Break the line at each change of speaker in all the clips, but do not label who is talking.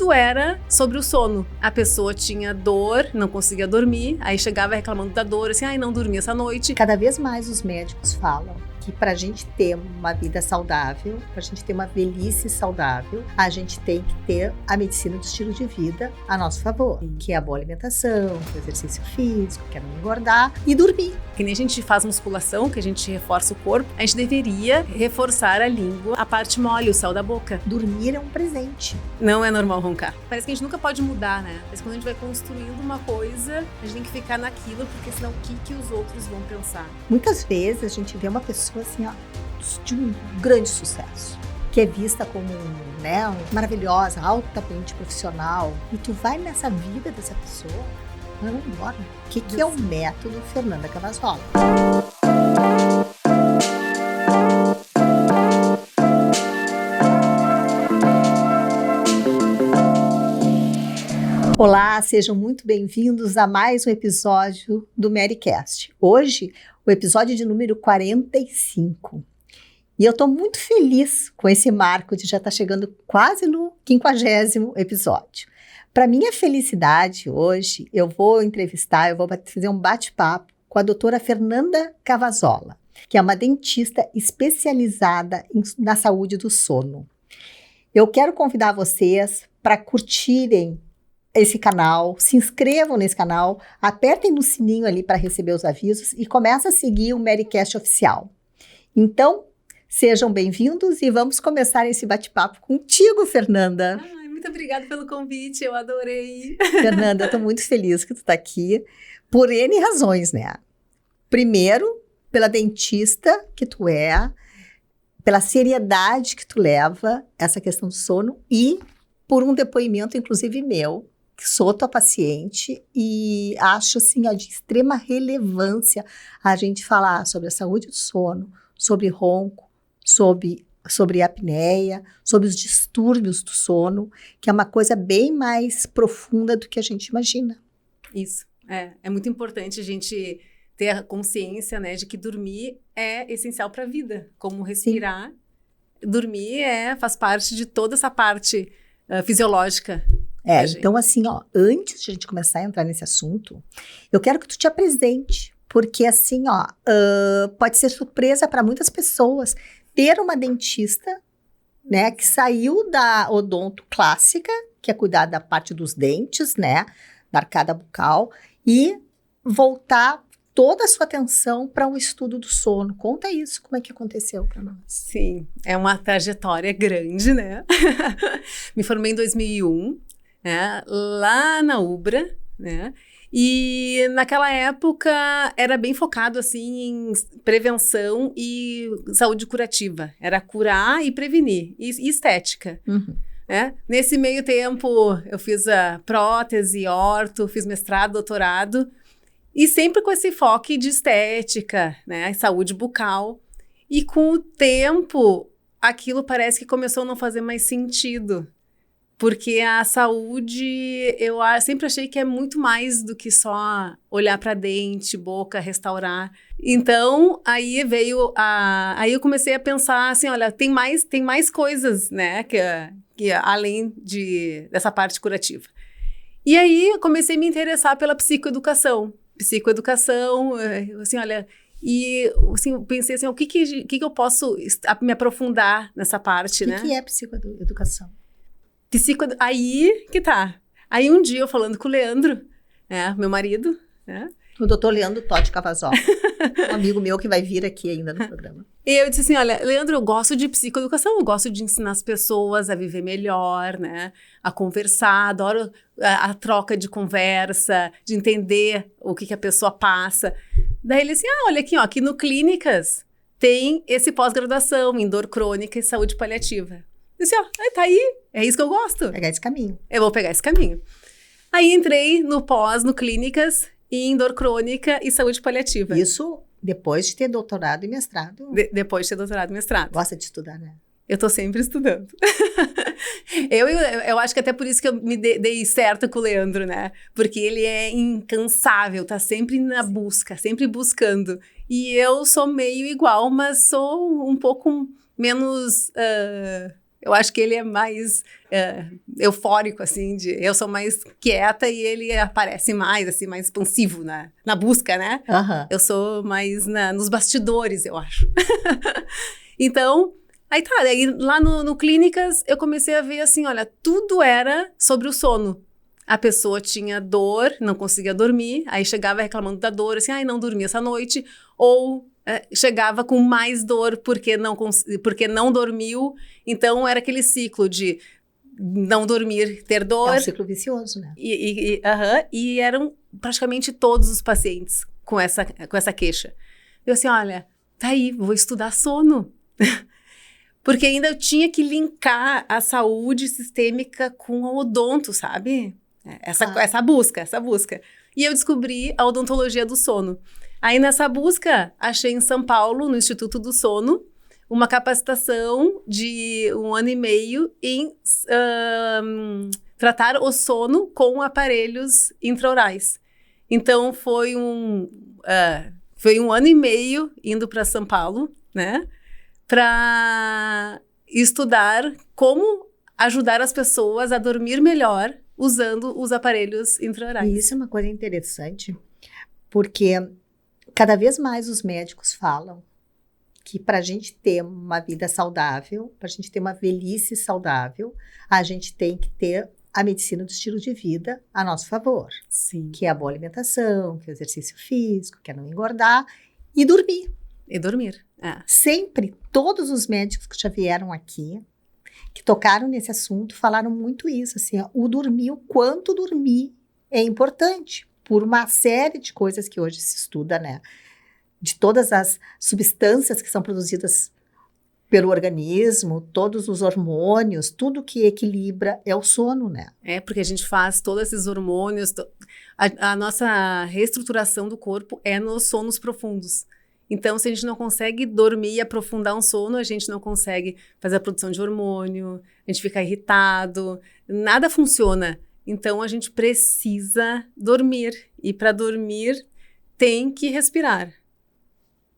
tudo era sobre o sono. A pessoa tinha dor, não conseguia dormir, aí chegava reclamando da dor, assim, ai, não dormi essa noite.
Cada vez mais os médicos falam que para a gente ter uma vida saudável, para a gente ter uma velhice saudável, a gente tem que ter a medicina do estilo de vida a nosso favor, que é a boa alimentação, o exercício físico, que é não engordar e dormir.
Que nem a gente faz musculação, que a gente reforça o corpo, a gente deveria reforçar a língua, a parte mole, o céu da boca.
Dormir é um presente.
Não é normal roncar. Parece que a gente nunca pode mudar, né? Mas quando a gente vai construindo uma coisa, a gente tem que ficar naquilo, porque senão o que os outros vão pensar?
Muitas vezes a gente vê uma pessoa assim, ó, de um grande sucesso, que é vista como maravilhosa, altamente profissional, e tu vai nessa vida dessa pessoa, ela não dorme. O que é o método Fernanda Cavazola? Olá, sejam muito bem-vindos a mais um episódio do Marycast. Hoje, o episódio de número 45. E eu estou muito feliz com esse marco de já estar chegando quase no 50º episódio. Para minha felicidade, hoje, eu vou fazer um bate-papo com a doutora Fernanda Cavazola, que é uma dentista especializada na saúde do sono. Eu quero convidar vocês para curtirem esse canal, se inscrevam nesse canal, apertem no sininho ali para receber os avisos e comecem a seguir o Marycast oficial. Então, sejam bem-vindos e vamos começar esse bate-papo contigo, Fernanda.
Muito obrigada pelo convite, eu adorei.
Fernanda, eu estou muito feliz que tu está aqui por N razões, né? Primeiro, pela dentista que tu é, pela seriedade que tu leva essa questão do sono e por um depoimento, inclusive meu, que sou tua paciente e acho assim, de extrema relevância a gente falar sobre a saúde do sono, sobre ronco, sobre apneia, sobre os distúrbios do sono, que é uma coisa bem mais profunda do que a gente imagina.
Isso, é muito importante a gente ter a consciência, né, de que dormir é essencial para a vida, como respirar. Sim. Dormir faz parte de toda essa parte fisiológica.
Então assim, antes de a gente começar a entrar nesse assunto, eu quero que tu te apresente, porque assim, pode ser surpresa para muitas pessoas ter uma dentista, né, que saiu da odonto clássica, que é cuidar da parte dos dentes, né, da arcada bucal, e voltar toda a sua atenção para um estudo do sono. Conta isso, como é que aconteceu para nós?
Sim, é uma trajetória grande, né? Me formei em 2001, né, lá na UBRA, né? E naquela época era bem focado assim em prevenção e saúde curativa. Era curar e prevenir, e estética.
Uhum.
Né? Nesse meio tempo eu fiz a prótese, orto, fiz mestrado, doutorado, e sempre com esse foco de estética, né? Saúde bucal. E com o tempo, aquilo parece que começou a não fazer mais sentido. Porque a saúde, eu sempre achei que é muito mais do que só olhar para dente, boca, restaurar. Então, aí aí eu comecei a pensar assim, olha, tem mais coisas, né, que além dessa parte curativa. E aí, eu comecei a me interessar pela psicoeducação. Assim, olha, e assim, pensei assim, o que eu posso me aprofundar nessa parte, né?
O que é psicoeducação?
Aí que tá. Aí um dia eu falando com o Leandro, né, meu marido, né?
O doutor Leandro Totti Cavazola, um amigo meu que vai vir aqui ainda no programa.
E eu disse assim, olha, Leandro, eu gosto de psicoeducação, eu gosto de ensinar as pessoas a viver melhor, né, a conversar, adoro a troca de conversa, de entender o que a pessoa passa. Daí ele disse, olha aqui no Clínicas tem esse pós-graduação em dor crônica e saúde paliativa. Eu disse, tá aí, é isso que eu gosto.
Pegar esse caminho.
Eu vou pegar esse caminho. Aí entrei no Clínicas em dor crônica e saúde paliativa.
Isso depois de ter doutorado e mestrado.
Depois de ter doutorado e mestrado.
Gosta de estudar, né?
Eu tô sempre estudando. eu acho que até por isso que eu me dei certo com o Leandro, né? Porque ele é incansável, tá sempre na busca, sempre buscando. E eu sou meio igual, mas sou um pouco menos Eu acho que ele é mais eufórico, assim, eu sou mais quieta e ele aparece mais, assim, mais expansivo na busca, né?
Aham.
Eu sou mais nos bastidores, eu acho. Então, aí tá, aí lá no Clínicas eu comecei a ver assim, olha, tudo era sobre o sono. A pessoa tinha dor, não conseguia dormir, aí chegava reclamando da dor, assim, ai, não dormi essa noite, ou chegava com mais dor porque não dormiu, então era aquele ciclo de não dormir, ter dor.
É um ciclo vicioso, né?
E eram praticamente todos os pacientes com essa queixa. Eu assim, olha, tá aí, vou estudar sono. Porque ainda eu tinha que linkar a saúde sistêmica com o odonto, sabe? Essa busca. E eu descobri a odontologia do sono. Aí nessa busca, achei em São Paulo, no Instituto do Sono, uma capacitação de 1 ano e meio em tratar o sono com aparelhos intraorais. Então foi um ano e meio indo para São Paulo, né? Para estudar como ajudar as pessoas a dormir melhor usando os aparelhos intraorais.
E isso é uma coisa interessante, porque cada vez mais os médicos falam que para a gente ter uma vida saudável, para a gente ter uma velhice saudável, a gente tem que ter a medicina do estilo de vida a nosso favor.
Sim.
Que é a boa alimentação, que é o exercício físico, que é não engordar e dormir.
E dormir.
Sempre, todos os médicos que já vieram aqui, que tocaram nesse assunto, falaram muito isso, assim, o dormir, o quanto dormir é importante, por uma série de coisas que hoje se estuda, né? De todas as substâncias que são produzidas pelo organismo, todos os hormônios, tudo que equilibra é o sono, né?
Porque a gente faz todos esses hormônios, a nossa reestruturação do corpo é nos sonos profundos. Então, se a gente não consegue dormir e aprofundar um sono, a gente não consegue fazer a produção de hormônio, a gente fica irritado, nada funciona. Então, a gente precisa dormir. E para dormir, tem que respirar.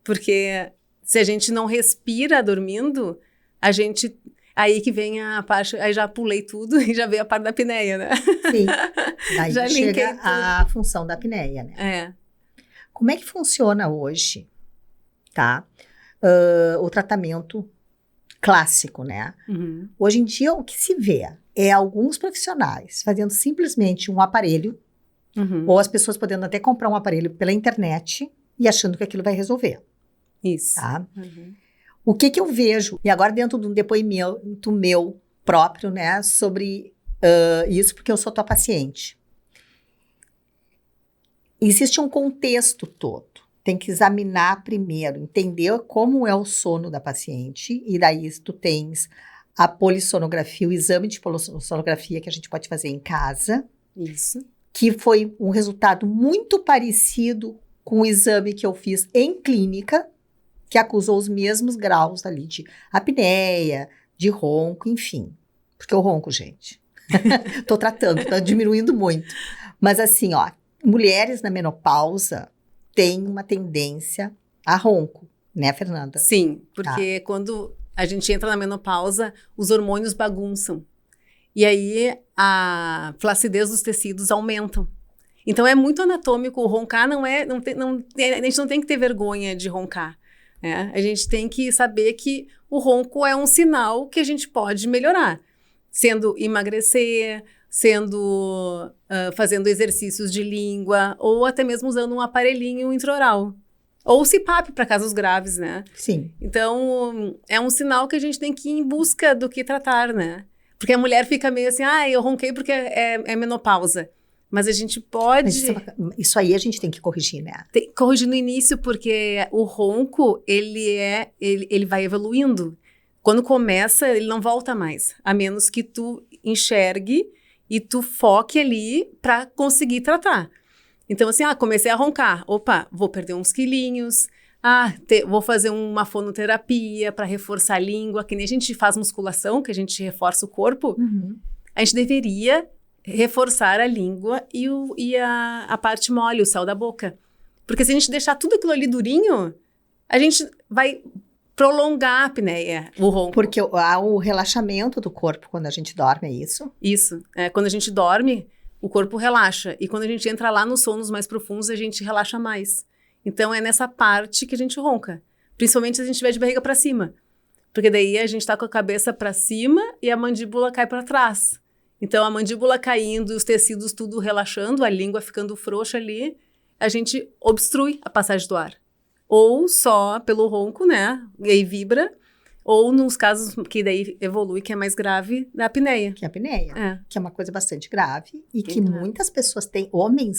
Porque se a gente não respira dormindo, a gente... Aí que vem a parte... Aí já pulei tudo e já veio a parte da apneia, né?
Sim. Daí
já
chega a função da apneia, né? Como é que funciona hoje, tá? O tratamento clássico, né?
Uhum.
Hoje em dia, o que se vê é alguns profissionais fazendo simplesmente um aparelho, ou as pessoas podendo até comprar um aparelho pela internet e achando que aquilo vai resolver.
Isso.
Tá? O que eu vejo, e agora dentro de um depoimento meu próprio, né, sobre isso, porque eu sou tua paciente. Existe um contexto todo. Tem que examinar primeiro, entender como é o sono da paciente, e daí tu tens a polissonografia, o exame de polissonografia que a gente pode fazer em casa.
Isso.
Que foi um resultado muito parecido com o exame que eu fiz em clínica, que acusou os mesmos graus ali de apneia, de ronco, enfim. Porque eu ronco, gente. Tô tratando, tá diminuindo muito. Mas assim, ó, mulheres na menopausa têm uma tendência a ronco, né, Fernanda?
Sim, porque quando a gente entra na menopausa, os hormônios bagunçam. E aí a flacidez dos tecidos aumentam. Então é muito anatômico, roncar a gente não tem que ter vergonha de roncar. Né? A gente tem que saber que o ronco é um sinal que a gente pode melhorar. Sendo emagrecer, fazendo exercícios de língua, ou até mesmo usando um aparelhinho intraoral. Ou CPAP para casos graves, né?
Sim.
Então, é um sinal que a gente tem que ir em busca do que tratar, né? Porque a mulher fica meio assim, eu ronquei porque é menopausa. Mas a gente pode...
Mas isso aí a gente tem que corrigir, né?
Tem que corrigir no início, porque o ronco, ele vai evoluindo. Quando começa, ele não volta mais. A menos que tu enxergue e tu foque ali para conseguir tratar. Então, assim, comecei a roncar. Opa, vou perder uns quilinhos. Vou fazer uma fonoterapia para reforçar a língua. Que nem a gente faz musculação, que a gente reforça o corpo. A gente deveria reforçar a língua e a parte mole, o céu da boca. Porque se a gente deixar tudo aquilo ali durinho, a gente vai prolongar a apneia, o ronco.
Porque há o relaxamento do corpo quando a gente dorme, é isso?
Isso. Quando a gente dorme, o corpo relaxa. E quando a gente entra lá nos sonos mais profundos, a gente relaxa mais. Então, é nessa parte que a gente ronca. Principalmente se a gente estiver de barriga para cima. Porque daí a gente tá com a cabeça para cima e a mandíbula cai para trás. Então, a mandíbula caindo, os tecidos tudo relaxando, a língua ficando frouxa ali, a gente obstrui a passagem do ar. Ou só pelo ronco, né? E aí vibra. Ou nos casos que daí evolui, que é mais grave, da apneia.
Que é a apneia. Que é uma coisa bastante grave. E que
grave.
Muitas pessoas têm,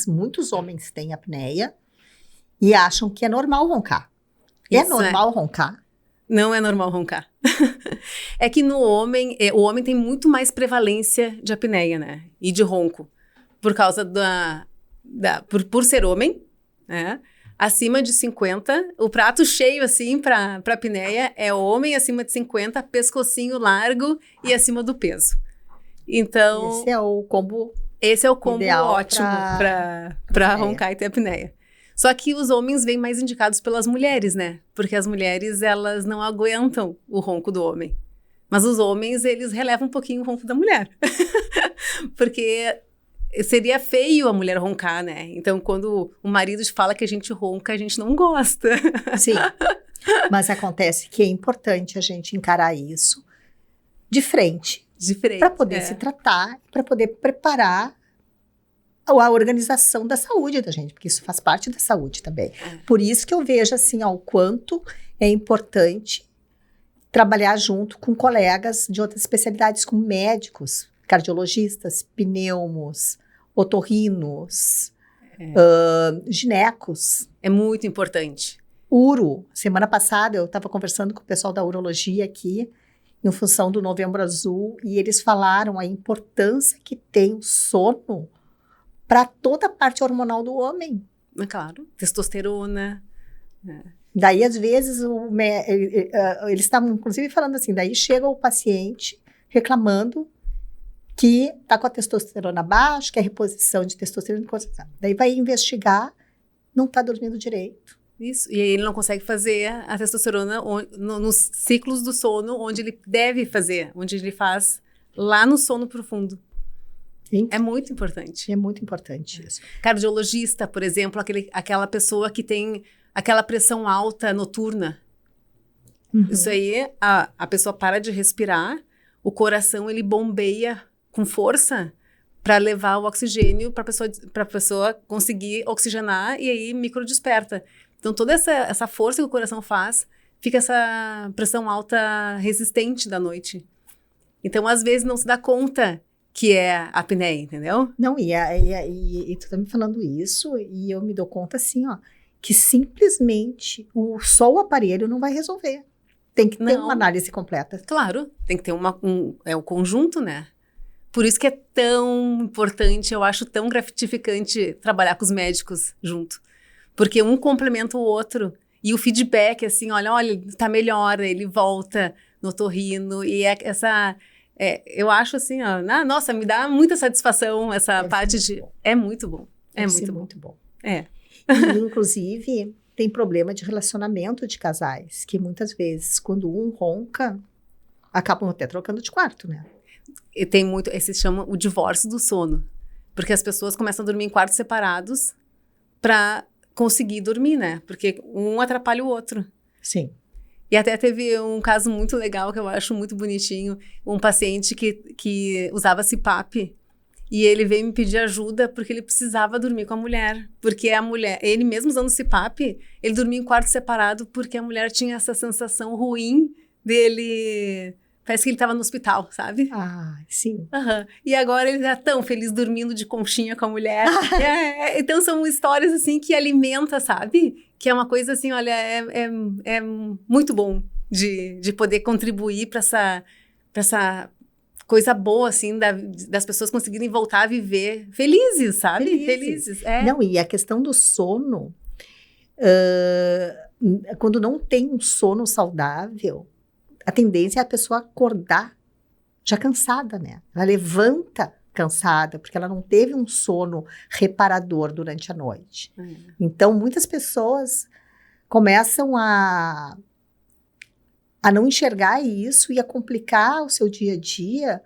muitos homens têm apneia e acham que é normal roncar. É normal roncar?
Não é normal roncar. É que no homem, o homem tem muito mais prevalência de apneia, né? E de ronco. Por causa por ser homem, né? Acima de 50, o prato cheio, assim, pra apneia é homem acima de 50, pescocinho largo e acima do peso. Então...
Esse é o combo
ótimo pra roncar e ter apneia. Só que os homens vêm mais indicados pelas mulheres, né? Porque as mulheres, elas não aguentam o ronco do homem. Mas os homens, eles relevam um pouquinho o ronco da mulher. Porque seria feio a mulher roncar, né? Então, quando o marido fala que a gente ronca, a gente não gosta.
Sim. Mas acontece que é importante a gente encarar isso de frente. Para poder se tratar, para poder preparar a organização da saúde da gente, porque isso faz parte da saúde também. Por isso que eu vejo, assim, o quanto é importante trabalhar junto com colegas de outras especialidades, como médicos, cardiologistas, pneumos, otorrinos, ginecos.
É muito importante.
Uro. Semana passada eu estava conversando com o pessoal da urologia aqui, em função do Novembro Azul, e eles falaram a importância que tem o sono para toda a parte hormonal do homem.
Claro, testosterona.
Daí, às vezes, eles estavam, inclusive, falando assim, daí chega o paciente reclamando que está com a testosterona baixa, que é reposição de testosterona. Daí vai investigar, não está dormindo direito.
Isso, e aí ele não consegue fazer a testosterona nos ciclos do sono, onde ele deve fazer, onde ele faz lá no sono profundo.
Sim.
É muito importante.
É muito importante isso.
Cardiologista, por exemplo, aquela pessoa que tem aquela pressão alta noturna. Uhum. Isso aí, a pessoa para de respirar, o coração ele bombeia com força para levar o oxigênio para a pessoa conseguir oxigenar e aí microdesperta. Então, toda essa força que o coração faz, fica essa pressão alta resistente da noite. Então, às vezes, não se dá conta que é a apneia, entendeu?
Não, e tu tá me falando isso, e eu me dou conta assim, que simplesmente só o aparelho não vai resolver. Tem que ter uma análise completa.
Claro, tem que ter o conjunto, né? Por isso que é tão importante, eu acho tão gratificante trabalhar com os médicos junto. Porque um complementa o outro. E o feedback, assim, olha, tá melhor, ele volta no otorrino. E eu acho assim, nossa, me dá muita satisfação essa parte de... É muito bom. É muito bom.
E, inclusive, tem problema de relacionamento de casais, que muitas vezes, quando um ronca, acabam até trocando de quarto, né?
E tem muito, esse se chama o divórcio do sono. Porque as pessoas começam a dormir em quartos separados para conseguir dormir, né? Porque um atrapalha o outro.
Sim.
E até teve um caso muito legal, que eu acho muito bonitinho, um paciente que usava CPAP, e ele veio me pedir ajuda porque ele precisava dormir com a mulher. Porque a mulher, ele mesmo usando CPAP, ele dormia em quarto separado porque a mulher tinha essa sensação ruim dele... Parece que ele estava no hospital, sabe?
Ah, sim.
Uhum. E agora ele tá tão feliz dormindo de conchinha com a mulher. Então são histórias assim que alimenta, sabe? Que é uma coisa assim, olha, é muito bom de poder contribuir para essa coisa boa, assim, das pessoas conseguirem voltar a viver felizes, sabe? Felizes.
Não, e a questão do sono, quando não tem um sono saudável, a tendência é a pessoa acordar já cansada, né? Ela levanta cansada, porque ela não teve um sono reparador durante a noite. Então, muitas pessoas começam a a não enxergar isso e a complicar o seu dia a dia,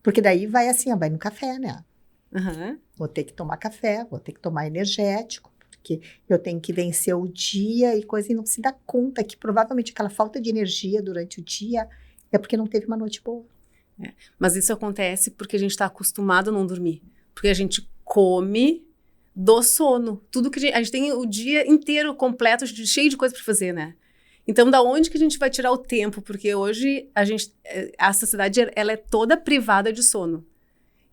porque daí vai assim, vai no café, né?
Uhum.
Vou ter que tomar café, vou ter que tomar energético, porque eu tenho que vencer o dia e coisa, e não se dá conta que provavelmente aquela falta de energia durante o dia é porque não teve uma noite boa.
Mas isso acontece porque a gente está acostumado a não dormir. Porque a gente come do sono. Tudo que a gente tem o dia inteiro completo, cheio de coisa para fazer, né? Então, da onde que a gente vai tirar o tempo? Porque hoje a sociedade ela é toda privada de sono.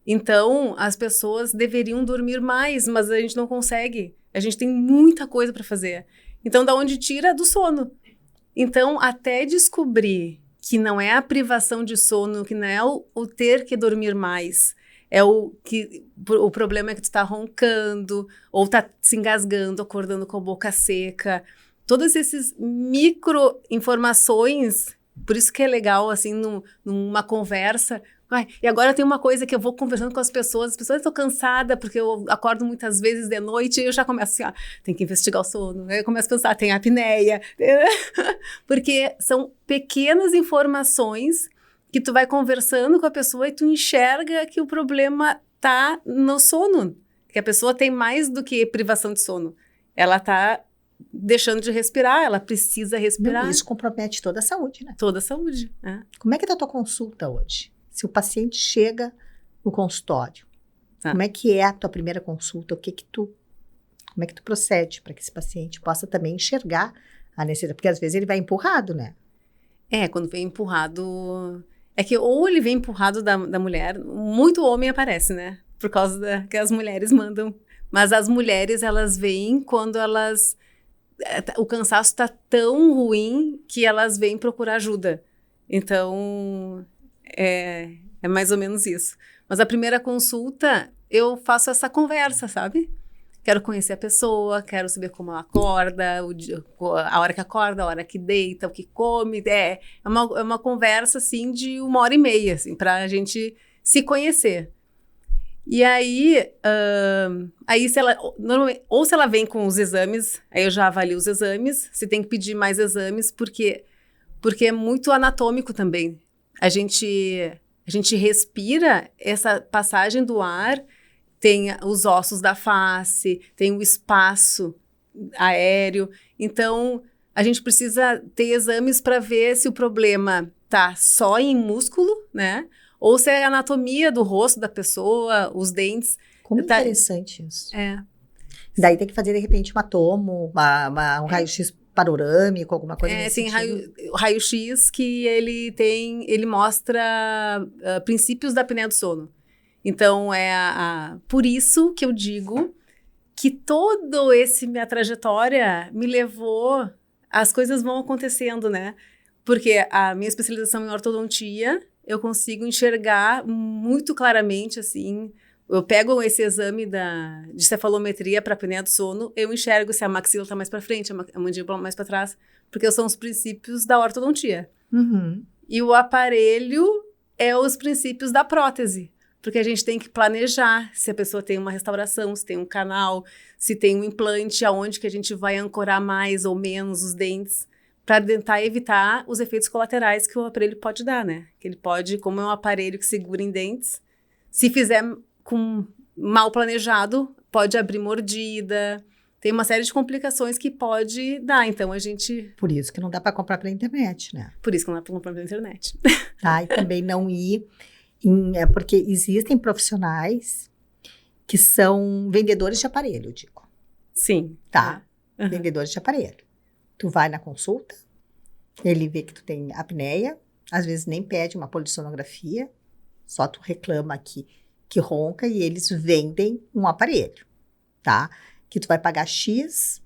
Então, as pessoas deveriam dormir mais, mas a gente não consegue. A gente tem muita coisa para fazer. Então, da onde tira? Do sono. Então, até descobrir que não é a privação de sono, que não é o ter que dormir mais, o problema é que tu tá roncando, ou tá se engasgando, acordando com a boca seca. Todas essas micro informações, por isso que é legal, assim, numa conversa. E agora tem uma coisa que eu vou conversando com as pessoas estão cansadas, porque eu acordo muitas vezes de noite, e eu já começo assim, tem que investigar o sono. Aí eu começo a pensar, tem apneia. Porque são pequenas informações que tu vai conversando com a pessoa e tu enxerga que o problema tá no sono. Que a pessoa tem mais do que privação de sono. Ela tá deixando de respirar, ela precisa respirar.
Não, isso compromete toda a saúde, né?
Toda a saúde.
Como é que tá a tua consulta hoje? Se o paciente chega no consultório, como é que é a tua primeira consulta? Como é que tu procede para que esse paciente possa também enxergar a necessidade? Porque às vezes ele vai empurrado, né?
Quando vem empurrado... É que ou ele vem empurrado da mulher, muito homem aparece, né? Por causa que as mulheres mandam. Mas as mulheres, elas vêm quando o cansaço está tão ruim que elas vêm procurar ajuda. Então... É mais ou menos isso. Mas a primeira consulta, eu faço essa conversa, sabe? Quero conhecer a pessoa, quero saber como ela acorda, a hora que acorda, a hora que deita, o que come. É uma conversa, assim, de 1h30, assim, pra gente se conhecer. E aí se ela... Normalmente, ou se ela vem com os exames, aí eu já avalio os exames, se tem que pedir mais exames, porque é muito anatômico também. A gente respira essa passagem do ar, tem os ossos da face, tem o espaço aéreo. Então, a gente precisa ter exames para ver se o problema tá só em músculo, né? Ou se é a anatomia do rosto da pessoa, os dentes.
Como interessante isso.
É.
Daí tem que fazer, de repente, uma tomo, um raio-x panorâmico, alguma coisa nesse sentido.
Tem raio-x que ele mostra princípios da apneia do sono. Então, por isso que eu digo que toda minha trajetória me levou, as coisas vão acontecendo, né? Porque a minha especialização em ortodontia, eu consigo enxergar muito claramente, assim, eu pego esse exame de cefalometria para a apneia do sono, eu enxergo se a maxila está mais para frente, a mandíbula mais para trás, porque são os princípios da ortodontia.
Uhum.
E o aparelho é os princípios da prótese, porque a gente tem que planejar se a pessoa tem uma restauração, se tem um canal, se tem um implante, aonde que a gente vai ancorar mais ou menos os dentes, para tentar evitar os efeitos colaterais que o aparelho pode dar, né? Que ele pode, como é um aparelho que segura em dentes, se fizer com mal planejado, pode abrir mordida, tem uma série de complicações que pode dar, então a gente...
Por isso que não dá para comprar pela internet, né?
Por isso que não dá para comprar pela internet.
Tá, e também não ir porque existem profissionais que são vendedores de aparelho, eu digo.
Sim.
Tá, vendedores de aparelho. Tu vai na consulta, ele vê que tu tem apneia, às vezes nem pede uma polissonografia, só tu reclama que ronca e eles vendem um aparelho, tá? Que tu vai pagar X,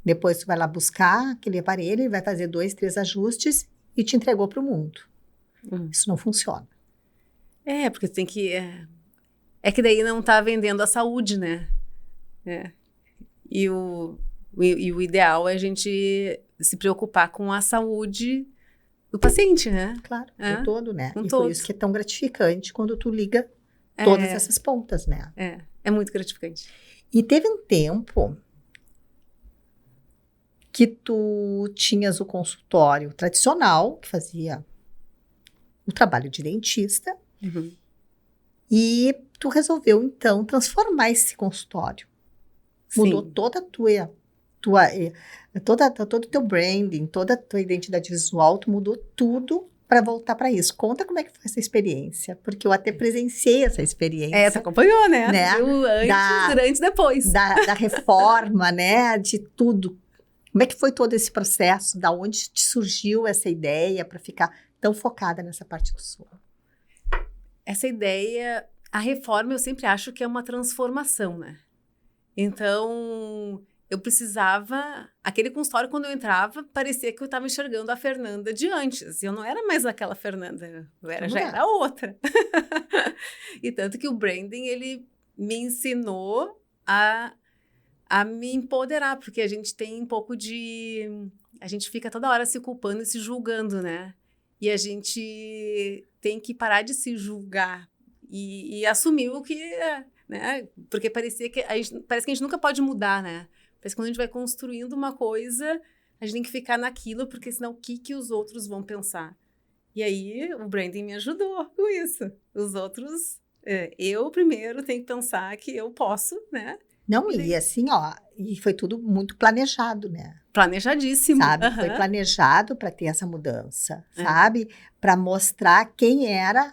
depois tu vai lá buscar aquele aparelho, ele vai fazer 2, 3 ajustes e te entregou para o mundo. Isso não funciona.
Porque tem que... É que daí não tá vendendo a saúde, né? E o ideal é a gente se preocupar com a saúde do paciente, né?
Claro, com todo, né?
Com
e
todos.
Por isso que é tão gratificante quando tu liga todas essas pontas, né?
É muito gratificante.
E teve um tempo que tu tinhas o consultório tradicional, que fazia o trabalho de dentista, e tu resolveu, então, transformar esse consultório. Mudou
Sim.
toda a todo o teu branding, toda a tua identidade visual, tu mudou tudo para voltar para isso. Conta como é que foi essa experiência, porque eu até presenciei essa experiência.
Tu acompanhou, né?
Né?
Viu antes, durante e depois.
Da reforma, né? De tudo. Como é que foi todo esse processo? Da onde te surgiu essa ideia para ficar tão focada nessa parte do som?
Essa ideia, a reforma eu sempre acho que é uma transformação, né? Então, eu precisava... Aquele consultório, quando eu entrava, parecia que eu estava enxergando a Fernanda de antes. Eu não era mais aquela Fernanda, já era outra. E tanto que o branding, ele me ensinou a me empoderar, porque a gente tem um pouco de... A gente fica toda hora se culpando e se julgando, né? E a gente tem que parar de se julgar e assumir o que é, né? Porque parece que a gente nunca pode mudar, né? Parece que quando a gente vai construindo uma coisa, a gente tem que ficar naquilo, porque senão o que os outros vão pensar? E aí o branding me ajudou com isso. Os outros, eu primeiro tenho que pensar que eu posso, né?
Não, e assim, ó, e foi tudo muito planejado, né?
Planejadíssimo.
Sabe? Foi planejado para ter essa mudança, sabe? Para mostrar quem era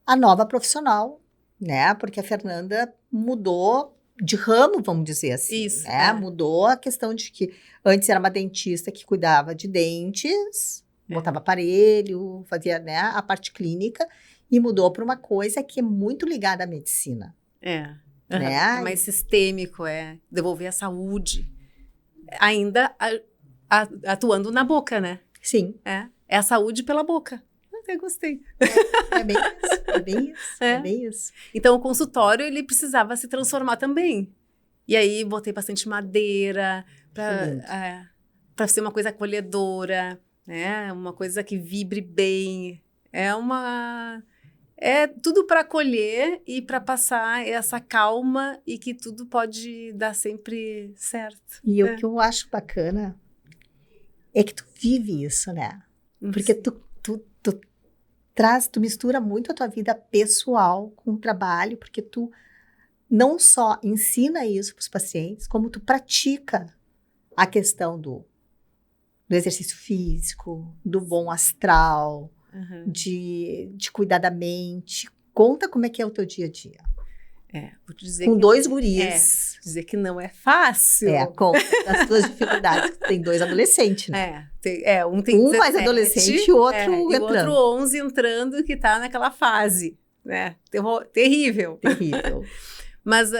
a nova profissional, né? Porque a Fernanda mudou de ramo, vamos dizer assim.
Isso,
né? Mudou a questão de que antes era uma dentista que cuidava de dentes, botava aparelho, fazia, né, a parte clínica, e mudou para uma coisa que é muito ligada à medicina. Né?
Mais sistêmico, devolver a saúde. Ainda atuando na boca, né?
Sim.
É a saúde pela boca. Até gostei.
É bem isso, é bem isso, é bem isso.
Então, o consultório, ele precisava se transformar também. E aí, botei bastante madeira para ser uma coisa acolhedora, né? Uma coisa que vibre bem. É tudo para acolher e para passar essa calma e que tudo pode dar sempre certo.
E o que eu acho bacana é que tu vive isso, né? Porque tu mistura muito a tua vida pessoal com o trabalho, porque tu não só ensina isso para os pacientes, como tu pratica a questão do exercício físico, do bom astral, de cuidar da mente. Conta como é que é o teu dia a dia.
Vou te dizer
com 2 guris.
Dizer que não é fácil.
Conta das tuas dificuldades. Tem 2 adolescentes, né?
Um tem 17,
mais adolescente e o outro entrando.
E o outro 11 entrando, que tá naquela fase, né? Terrível.
Terrível.
Mas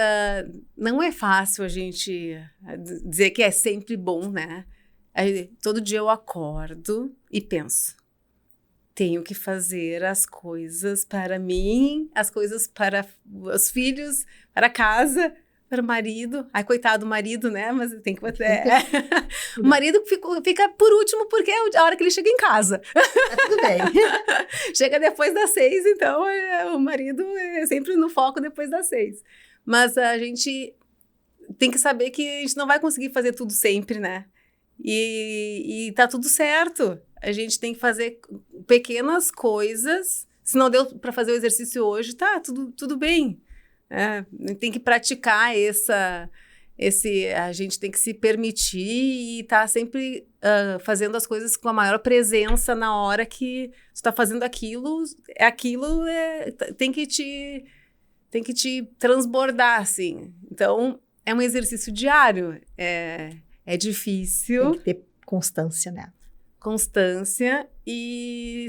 não é fácil a gente dizer que é sempre bom, né? Todo dia eu acordo e penso, tenho que fazer as coisas para mim, as coisas para os filhos, para casa, para o marido. Ai, coitado do marido, né? Mas tem que fazer. O marido fica por último, porque é a hora que ele chega em casa.
Tudo bem.
Chega depois das 6, então o marido é sempre no foco depois das 6. Mas a gente tem que saber que a gente não vai conseguir fazer tudo sempre, né? E tá tudo certo. A gente tem que fazer pequenas coisas. Se não deu para fazer o exercício hoje, tá, tudo bem. Tem que praticar a gente tem que se permitir e estar sempre fazendo as coisas com a maior presença na hora que você está fazendo aquilo. Tem que te transbordar, assim. Então, é um exercício diário. É difícil.
Tem que ter constância, né?
Constância. E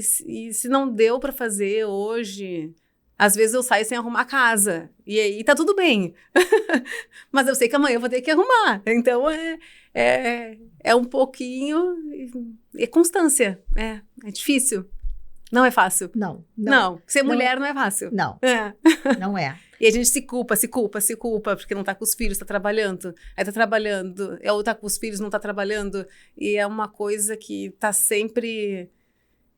se não deu para fazer hoje, às vezes eu saio sem arrumar a casa. E aí tá tudo bem. Mas eu sei que amanhã eu vou ter que arrumar. Então, é um pouquinho... É constância. É difícil. Não é fácil. Não. Ser mulher não é fácil.
Não. Não é.
E a gente se culpa, porque não tá com os filhos, tá trabalhando. Aí tá trabalhando, ou tá com os filhos, não tá trabalhando. E é uma coisa que tá sempre...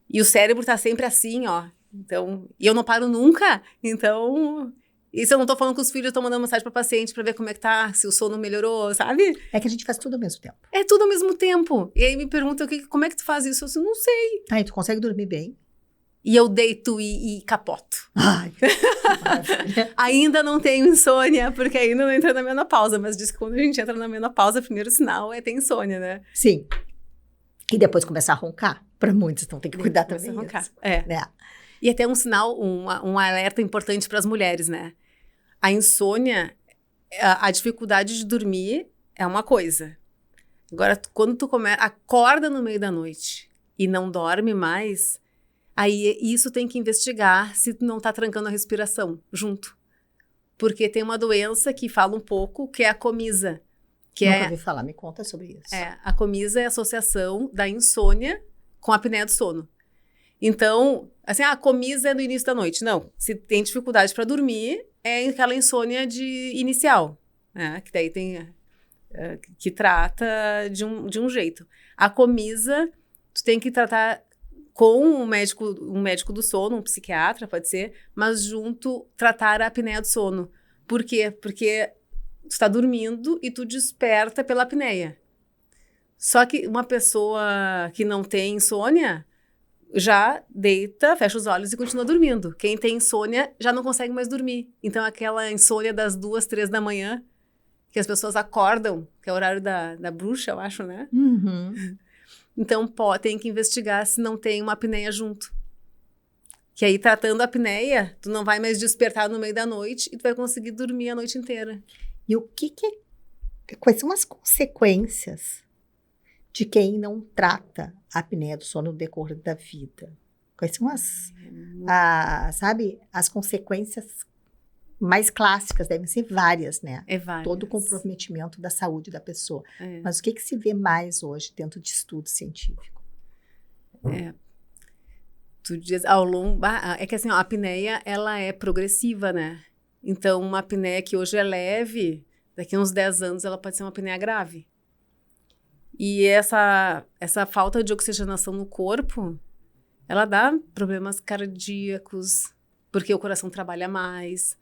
E o cérebro tá sempre assim, ó. Então, e eu não paro nunca. Então, E se eu não tô falando com os filhos, eu tô mandando mensagem pra paciente pra ver como é que tá, se o sono melhorou, sabe?
É que a gente faz tudo ao mesmo tempo.
É tudo ao mesmo tempo. E aí me perguntam, como é que tu faz isso? Eu disse, não sei.
Aí tu consegue dormir bem?
E eu deito e capoto.
Ai, maravilha.
Ainda não tenho insônia, porque ainda não entrei na menopausa, mas diz que quando a gente entra na menopausa, o primeiro sinal é ter insônia, né?
Sim. E depois começar a roncar. Para muitos, então tem que cuidar
Começa
também
a roncar.
disso.
É.
Né?
E até um sinal, um alerta importante para as mulheres, né? A insônia, a dificuldade de dormir é uma coisa. Agora, quando tu acorda no meio da noite e não dorme mais, aí isso tem que investigar se tu não tá trancando a respiração junto. Porque tem uma doença que fala um pouco, que é a coriza.
Nunca ouvi falar, me conta sobre isso.
A coriza é a associação da insônia com a apneia do sono. Então, assim, a coriza é no início da noite. Não, se tem dificuldade para dormir, é aquela insônia inicial, né? Que daí tem, que trata de um jeito. A coriza, tu tem que tratar com um médico do sono, um psiquiatra, pode ser, mas junto tratar a apneia do sono. Por quê? Porque tu está dormindo e tu desperta pela apneia. Só que uma pessoa que não tem insônia já deita, fecha os olhos e continua dormindo. Quem tem insônia já não consegue mais dormir. Então, aquela insônia das 2, 3 da manhã, que as pessoas acordam, que é o horário da bruxa, eu acho, né?
Uhum.
Então, tem que investigar se não tem uma apneia junto. Que aí, tratando a apneia, tu não vai mais despertar no meio da noite e tu vai conseguir dormir a noite inteira.
E quais são as consequências de quem não trata a apneia do sono no decorrer da vida? Quais são as consequências mais clássicas? Devem ser várias, né?
Várias.
Todo o comprometimento da saúde da pessoa. Mas o que se vê mais hoje dentro de estudo científico?
Tu diz ao longo... É que assim, a apneia, ela é progressiva, né? Então, uma apneia que hoje é leve, daqui a uns 10 anos ela pode ser uma apneia grave. E essa falta de oxigenação no corpo, ela dá problemas cardíacos, porque o coração trabalha mais.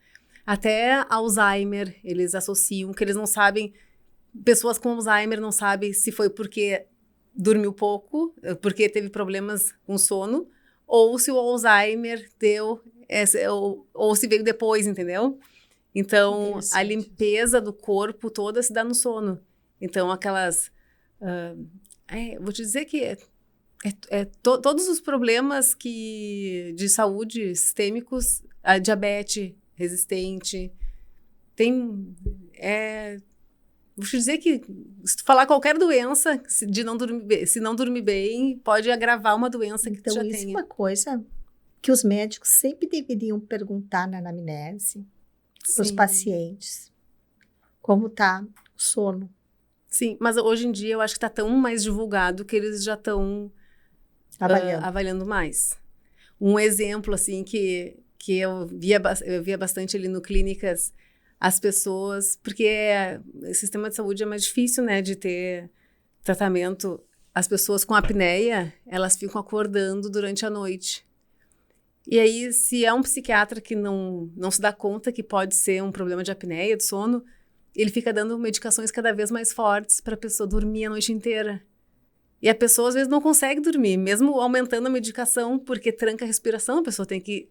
Até Alzheimer, eles associam, que eles não sabem, pessoas com Alzheimer não sabem se foi porque dormiu pouco, porque teve problemas com sono, ou se o Alzheimer deu, ou se veio depois, entendeu? Então, a limpeza do corpo toda se dá no sono. Então, aquelas... vou te dizer que todos os problemas de saúde sistêmicos, a diabetes resistente, vou te dizer que se tu falar qualquer doença, se não dormir bem, pode agravar uma doença que tu já tenha.
Então, isso é uma coisa que os médicos sempre deveriam perguntar na anamnese para os pacientes. Como está o sono?
Sim, mas hoje em dia eu acho que está tão mais divulgado que eles já estão avaliando mais. Um exemplo, assim, que eu via bastante ali no Clínicas, as pessoas... Porque o sistema de saúde é mais difícil, né, de ter tratamento. As pessoas com apneia, elas ficam acordando durante a noite. E aí, se é um psiquiatra que não se dá conta que pode ser um problema de apneia, de sono... Ele fica dando medicações cada vez mais fortes para a pessoa dormir a noite inteira. E a pessoa, às vezes, não consegue dormir, mesmo aumentando a medicação, porque tranca a respiração, a pessoa tem que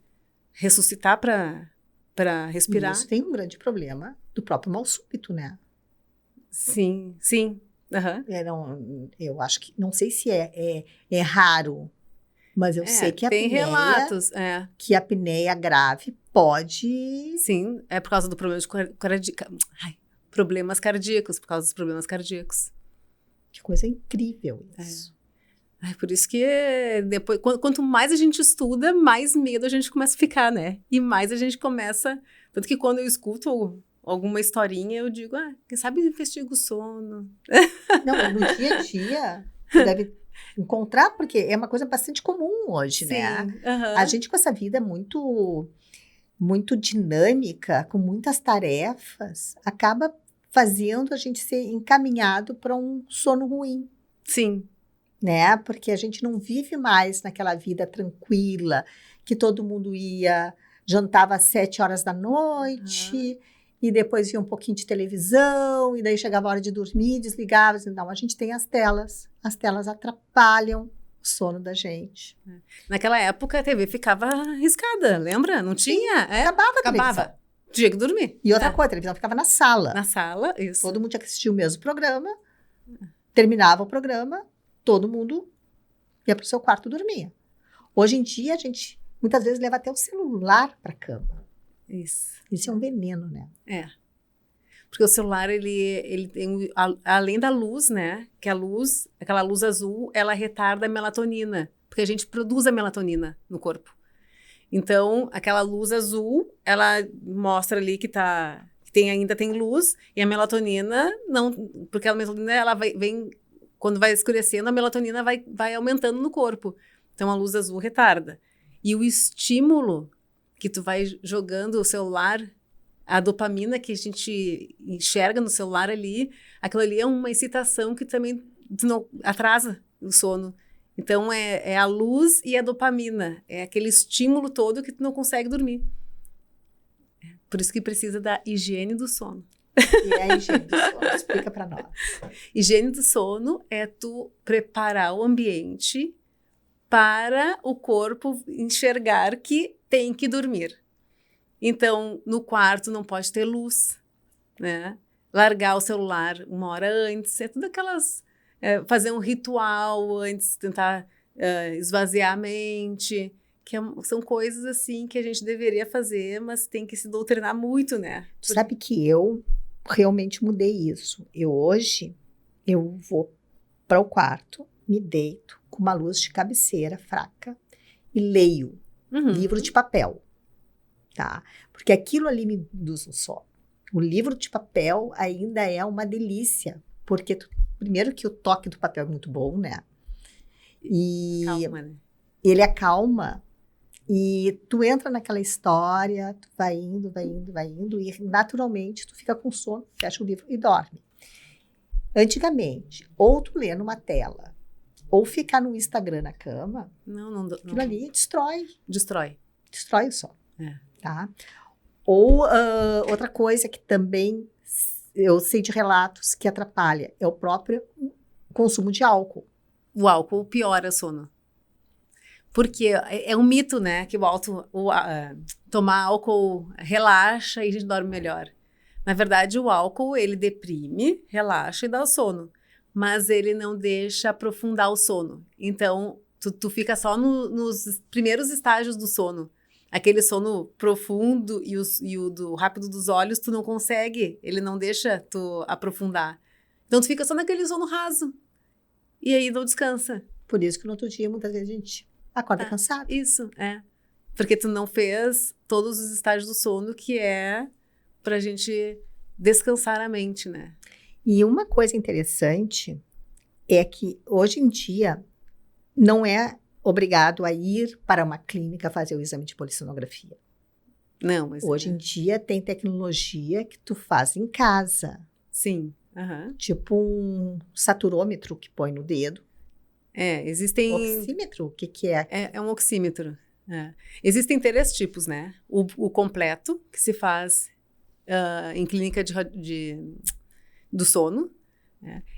ressuscitar para respirar.
Isso tem um grande problema do próprio mal súbito, né?
Sim. Uhum.
Eu acho que, não sei se é raro, mas eu sei que
tem relatos,
que a apneia grave pode...
Sim, é por causa do problema de problemas cardíacos, por causa dos problemas cardíacos.
Que coisa incrível isso.
Por isso que depois, quanto mais a gente estuda, mais medo a gente começa a ficar, né? E mais a gente começa... Tanto que quando eu escuto alguma historinha, eu digo, quem sabe investiga o sono.
Não, no dia a dia, você deve encontrar, porque é uma coisa bastante comum hoje, né?
Uhum.
A gente com essa vida muito dinâmica, com muitas tarefas, acaba fazendo a gente ser encaminhado para um sono ruim.
Sim.
Né? Porque a gente não vive mais naquela vida tranquila, que todo mundo ia jantava às 7 horas da noite, e depois via um pouquinho de televisão, e daí chegava a hora de dormir, desligava, dizia, não, a gente tem as telas atrapalham o sono da gente.
Naquela época a TV ficava riscada, lembra? Não tinha?
Acabava a televisão.
Tinha que dormir.
E outra coisa, a televisão ficava na sala.
Na sala, isso.
Todo mundo tinha que assistir o mesmo programa, terminava o programa, todo mundo ia para o seu quarto e dormia. Hoje em dia, a gente muitas vezes leva até o celular para a cama.
Isso
é um veneno, né?
Porque o celular, ele tem, além da luz, né? Que a luz, aquela luz azul, ela retarda a melatonina. Porque a gente produz a melatonina no corpo. Então, aquela luz azul, ela mostra ali que ainda tem luz. E a melatonina, não... Porque a melatonina, ela vem... Quando vai escurecendo, a melatonina vai aumentando no corpo. Então, a luz azul retarda. E o estímulo que tu vai jogando o celular... A dopamina que a gente enxerga no celular ali, aquilo ali é uma excitação que também não atrasa o sono. Então, é a luz e a dopamina. É aquele estímulo todo que tu não consegue dormir. Por isso que precisa da higiene do sono.
E é a higiene do sono? Explica para nós.
Higiene do sono é tu preparar o ambiente para o corpo enxergar que tem que dormir. Então, no quarto não pode ter luz, né? Largar o celular 1 hora antes, é tudo aquelas... fazer um ritual antes, tentar esvaziar a mente, são coisas assim que a gente deveria fazer, mas tem que se doutrinar muito, né?
Tu sabe que eu realmente mudei isso. Hoje, eu vou para o quarto, me deito com uma luz de cabeceira fraca e leio livro de papel. Tá? Porque aquilo ali me induz um sono. O livro de papel ainda é uma delícia, porque primeiro que o toque do papel é muito bom, né? E
calma, né?
Ele acalma e tu entra naquela história, tu vai indo e naturalmente tu fica com sono, fecha o livro e dorme. Antigamente, ou tu lê numa tela, ou ficar no Instagram na cama, aquilo ali destrói o sono. Tá? Ou outra coisa que também eu sei de relatos que atrapalha é o próprio consumo de álcool.
O álcool piora o sono. Porque é um mito, né? Que tomar álcool relaxa e a gente dorme melhor. Na verdade, o álcool, ele deprime, relaxa e dá o sono. Mas ele não deixa aprofundar o sono. Então, tu fica só nos primeiros estágios do sono. Aquele sono profundo e o do rápido dos olhos, tu não consegue, ele não deixa tu aprofundar. Então, tu fica só naquele sono raso. E aí não descansa.
Por isso que no outro dia, muitas vezes, a gente acorda cansado.
Isso, Porque tu não fez todos os estágios do sono, que é pra gente descansar a mente, né?
E uma coisa interessante é que, hoje em dia, não é obrigado a ir para uma clínica fazer o exame de polissonografia.
Não, mas...
Hoje em dia tem tecnologia que tu faz em casa.
Sim.
Tipo um saturômetro que põe no dedo.
Existem...
Oxímetro, o que é?
É um oxímetro. Existem 3 tipos, né? O completo, que se faz em clínica do sono.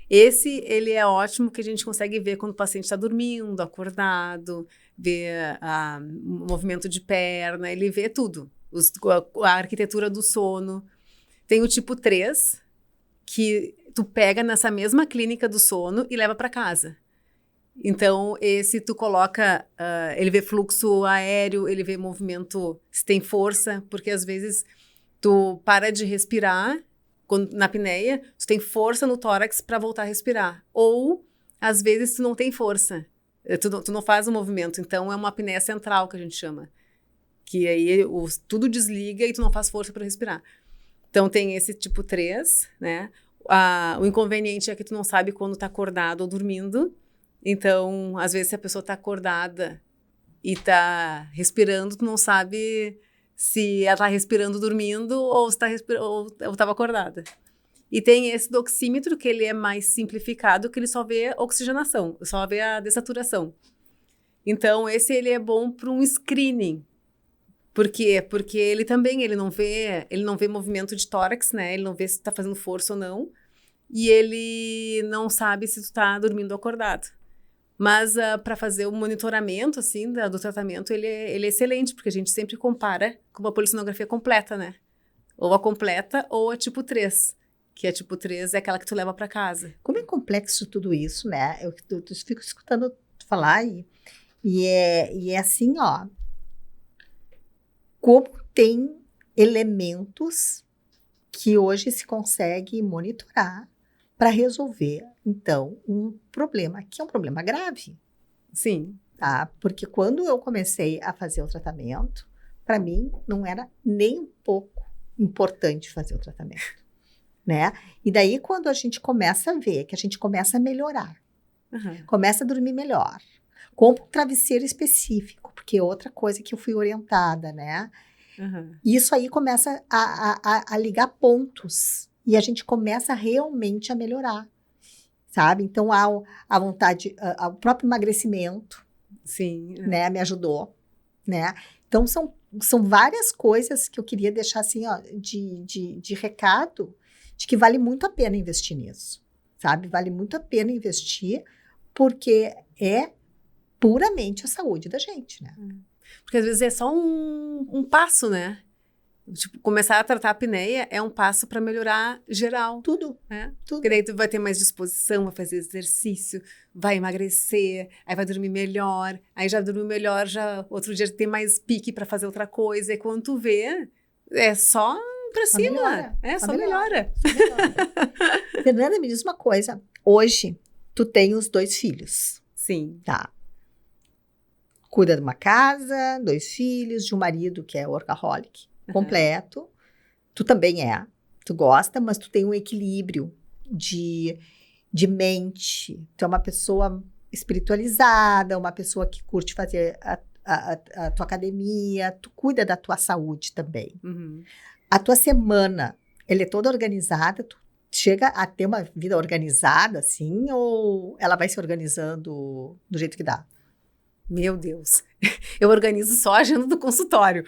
Esse, ele é ótimo, que a gente consegue ver quando o paciente está dormindo, acordado, ver o movimento de perna, ele vê tudo, a arquitetura do sono. Tem o tipo 3, que tu pega nessa mesma clínica do sono e leva para casa. Então, esse tu coloca, ele vê fluxo aéreo, ele vê movimento, se tem força, porque às vezes tu para de respirar, na apneia, tu tem força no tórax para voltar a respirar. Ou, às vezes, tu não tem força. Tu não faz o movimento. Então, é uma apneia central, que a gente chama. Que aí tudo desliga e tu não faz força para respirar. Então, tem esse tipo 3, né? O inconveniente é que tu não sabe quando tá acordado ou dormindo. Então, às vezes, se a pessoa tá acordada e tá respirando, tu não sabe... se ela está respirando dormindo ou estava acordada. E tem esse do oxímetro, que ele é mais simplificado, que ele só vê oxigenação, só vê a dessaturação. Então, esse ele é bom para um screening, Por quê? Porque ele também, ele não vê movimento de tórax, né? Ele não vê se tu tá fazendo força ou não. E ele não sabe se tu tá dormindo ou acordado. Mas para fazer o monitoramento, assim, do tratamento, ele é excelente, porque a gente sempre compara com uma polissonografia completa, né? Ou a completa ou a tipo 3, que a tipo 3 é aquela que tu leva para casa.
Como é complexo tudo isso, né? Eu fico escutando tu falar e é assim, ó. Como tem elementos que hoje se consegue monitorar para resolver, então, um problema que é um problema grave.
Sim.
Tá? Porque quando eu comecei a fazer o tratamento, para mim não era nem um pouco importante fazer o tratamento, né? E daí quando a gente começa a ver que a gente começa a melhorar, começa a dormir melhor, compra um travesseiro específico, porque é outra coisa que eu fui orientada, né? E isso aí começa a ligar pontos e a gente começa realmente a melhorar, sabe? Então a vontade, o próprio emagrecimento,
sim,
né, me ajudou, né? Então são várias coisas que eu queria deixar assim, ó, de recado, de que vale muito a pena investir nisso, sabe? Vale muito a pena investir, porque é puramente a saúde da gente, né?
Porque às vezes é só um passo, né? Tipo, começar a tratar a apneia é um passo para melhorar geral.
Tudo.
Tudo. Porque daí tu vai ter mais disposição, vai fazer exercício, vai emagrecer, aí vai dormir melhor, aí já dormiu melhor, já outro dia tem mais pique para fazer outra coisa, e quando tu vê, é só pra cima.
Melhora.
Só melhora.
Fernanda, me diz uma coisa. Hoje, tu tem os 2 filhos.
Sim.
Tá. Cuida de uma casa, 2 filhos, de um marido que é workaholic completo. Tu também é. Tu gosta, mas tu tem um equilíbrio de mente. Tu é uma pessoa espiritualizada, uma pessoa que curte fazer a tua academia. Tu cuida da tua saúde também. A tua semana, ela é toda organizada? Tu chega a ter uma vida organizada, assim? Ou ela vai se organizando do jeito que dá?
Meu Deus, eu organizo só a agenda do consultório.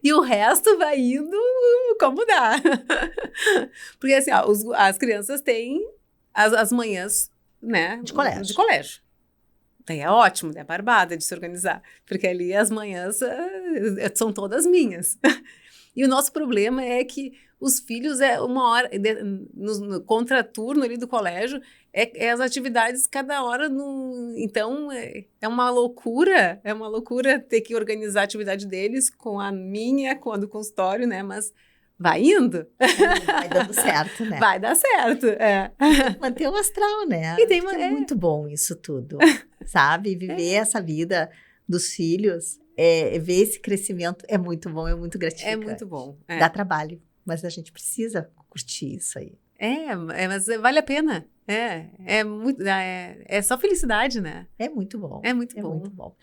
E o resto vai indo como dá. Porque assim, ó, as crianças têm as manhãs, né?
De colégio.
De colégio. Daí é ótimo, é barbada de se organizar. Porque ali as manhãs são todas minhas. E o nosso problema é que os filhos uma hora, no contraturno ali do colégio, as atividades cada hora. Então, é uma loucura ter que organizar a atividade deles com a minha, com a do consultório, né? Mas vai indo.
Vai dando certo, né?
Vai dar certo,
Manter o astral, né?
E
é muito bom isso tudo, sabe? Viver essa vida dos filhos, ver esse crescimento é muito bom, é muito gratificante.
É muito bom.
Dá trabalho, mas a gente precisa curtir isso aí.
Mas vale a pena. É só felicidade, né?
É muito bom.
É muito bom.
Muito bom.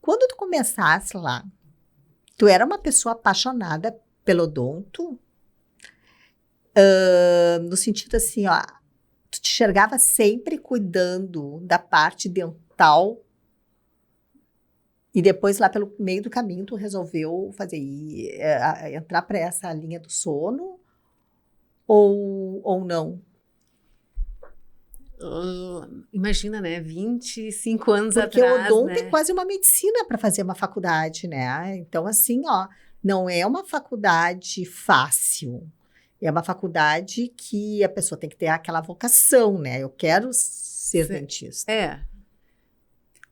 Quando tu começasse lá, tu era uma pessoa apaixonada pelo odonto? No sentido assim, ó, tu te enxergava sempre cuidando da parte dental e depois lá pelo meio do caminho tu resolveu entrar para essa linha do sono ou não?
Imagina, né? 25 anos
Porque
atrás,
o odonto
né?
é quase uma medicina para fazer uma faculdade, né? Então, assim, ó, não é uma faculdade fácil. É uma faculdade que a pessoa tem que ter aquela vocação, né? Eu quero ser dentista.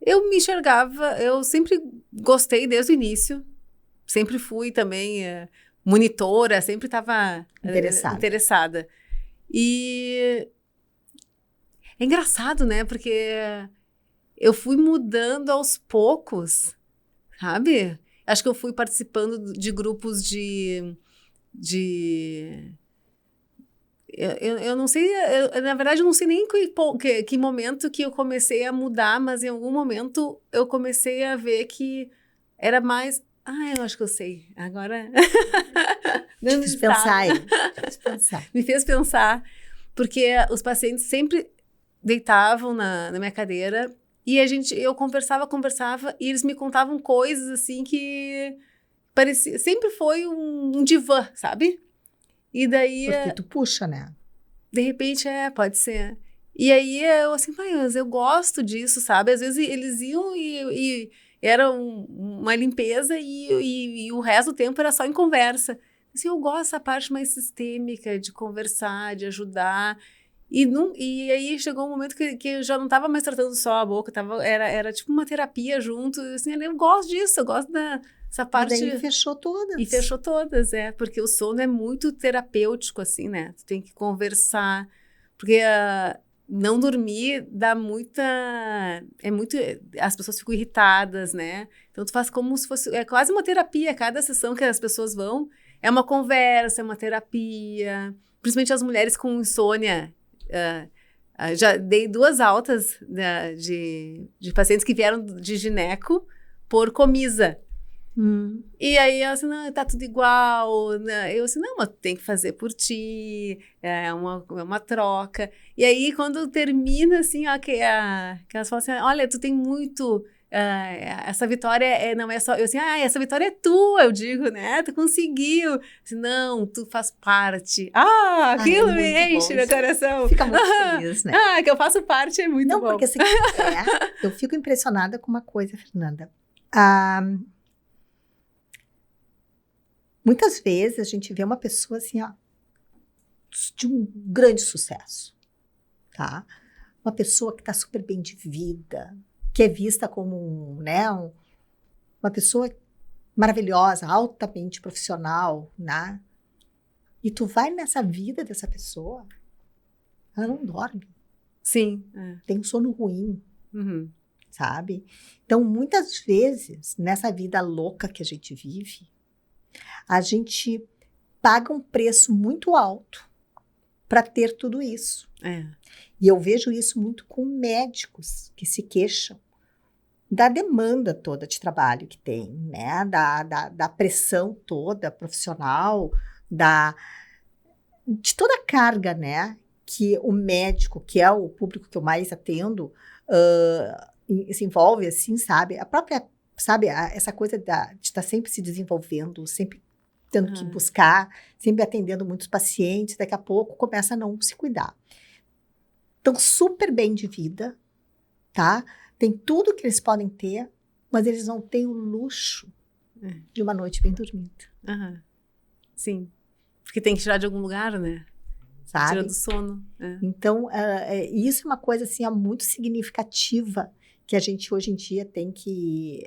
Eu me enxergava, eu sempre gostei desde o início. Sempre fui também monitora, sempre estava interessada. E é engraçado, né? Porque eu fui mudando aos poucos, sabe? Acho que eu fui participando de grupos eu não sei, na verdade, eu não sei nem que momento que eu comecei a mudar, mas em algum momento eu comecei a ver que era mais... eu acho que eu sei. Agora...
Me fez pensar.
Me fez pensar, porque os pacientes sempre deitavam na minha cadeira e eu conversava e eles me contavam coisas assim que parecia, sempre foi um divã, sabe? E daí...
Porque tu puxa, né?
De repente, pode ser. E aí eu assim, mas eu gosto disso, sabe? Às vezes eles iam e era uma limpeza e o resto do tempo era só em conversa. Assim, eu gosto dessa parte mais sistêmica, de conversar, de ajudar. E aí chegou um momento que eu já não estava mais tratando só a boca, era tipo uma terapia junto. Assim, eu gosto disso, eu gosto dessa parte.
E daí fechou todas.
E fechou todas, porque o sono é muito terapêutico, assim, né? Tu tem que conversar, porque não dormir dá as pessoas ficam irritadas, né? Então tu faz como se fosse, é quase uma terapia, cada sessão que as pessoas vão, é uma conversa, é uma terapia, principalmente as mulheres com insônia. Já dei 2 altas de pacientes que vieram de gineco por Comisa. E aí ela assim, não, tá tudo igual, né? Eu assim, não, mas tem que fazer por ti, é uma troca. E aí quando termina assim, ó, que elas falam assim, olha, tu tem muito, essa vitória não é só, eu assim, essa vitória é tua, eu digo, né, tu conseguiu. Assim, não, tu faz parte. Aquilo me enche meu coração.
Fica muito feliz, né?
Que eu faço parte é muito bom.
Não, porque assim, eu fico impressionada com uma coisa, Fernanda. Muitas vezes a gente vê uma pessoa assim, ó, de um grande sucesso, tá? Uma pessoa que está super bem de vida, que é vista como uma pessoa maravilhosa, altamente profissional, né? E tu vai nessa vida dessa pessoa, ela não dorme.
Sim.
Tem um sono ruim,
sabe?
Então, muitas vezes, nessa vida louca que a gente vive, a gente paga um preço muito alto para ter tudo isso. E eu vejo isso muito com médicos que se queixam da demanda toda de trabalho que tem, né? Da pressão toda profissional, de toda a carga, né? Que o médico, que é o público que eu mais atendo, se envolve, assim, sabe? A própria, sabe, essa coisa de estar sempre se desenvolvendo, sempre tendo que buscar, sempre atendendo muitos pacientes, daqui a pouco começa a não se cuidar. Estão super bem de vida, tá? Tem tudo que eles podem ter, mas eles não têm o luxo de uma noite bem dormida.
Sim. Porque tem que tirar de algum lugar, né?
Sabe?
Tira do sono.
Então, isso é uma coisa assim, muito significativa que a gente hoje em dia tem que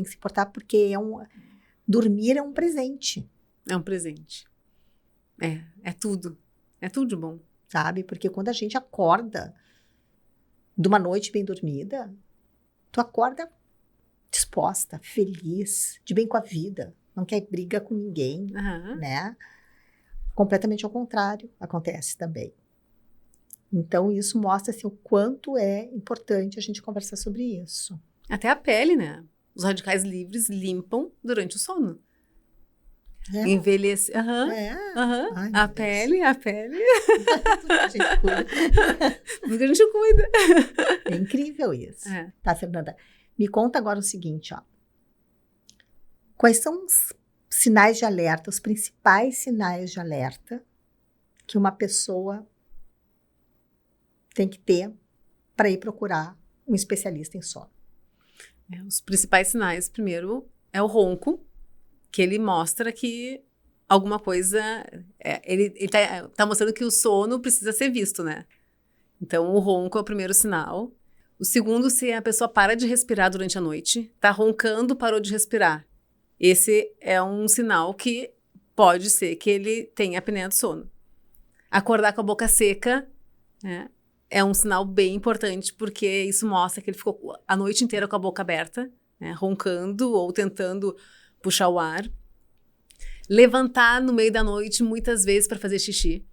se portar, porque dormir é um presente.
É um presente. É tudo. É tudo de bom.
Sabe? Porque quando a gente acorda de uma noite bem dormida, tu acorda disposta, feliz, de bem com a vida, não quer briga com ninguém, né? Completamente ao contrário acontece também. Então, isso mostra assim, o quanto é importante a gente conversar sobre isso.
Até a pele, né? Os radicais livres limpam durante o sono. Envelhecer.
Ai,
a pele.
Tudo que a gente cuida.
Tudo que a gente cuida.
É incrível isso. Tá, Fernanda? Me conta agora o seguinte, ó. Quais são os sinais de alerta, os principais sinais de alerta que uma pessoa tem que ter para ir procurar um especialista em sono?
Os principais sinais, primeiro, é o ronco, que ele mostra que alguma coisa... ele tá mostrando que o sono precisa ser visto, né? Então, o ronco é o primeiro sinal. O segundo, se a pessoa para de respirar durante a noite, tá roncando, parou de respirar. Esse é um sinal que pode ser que ele tenha apneia do sono. Acordar com a boca seca, é um sinal bem importante, porque isso mostra que ele ficou a noite inteira com a boca aberta, roncando ou tentando puxar o ar. Levantar no meio da noite muitas vezes para fazer xixi.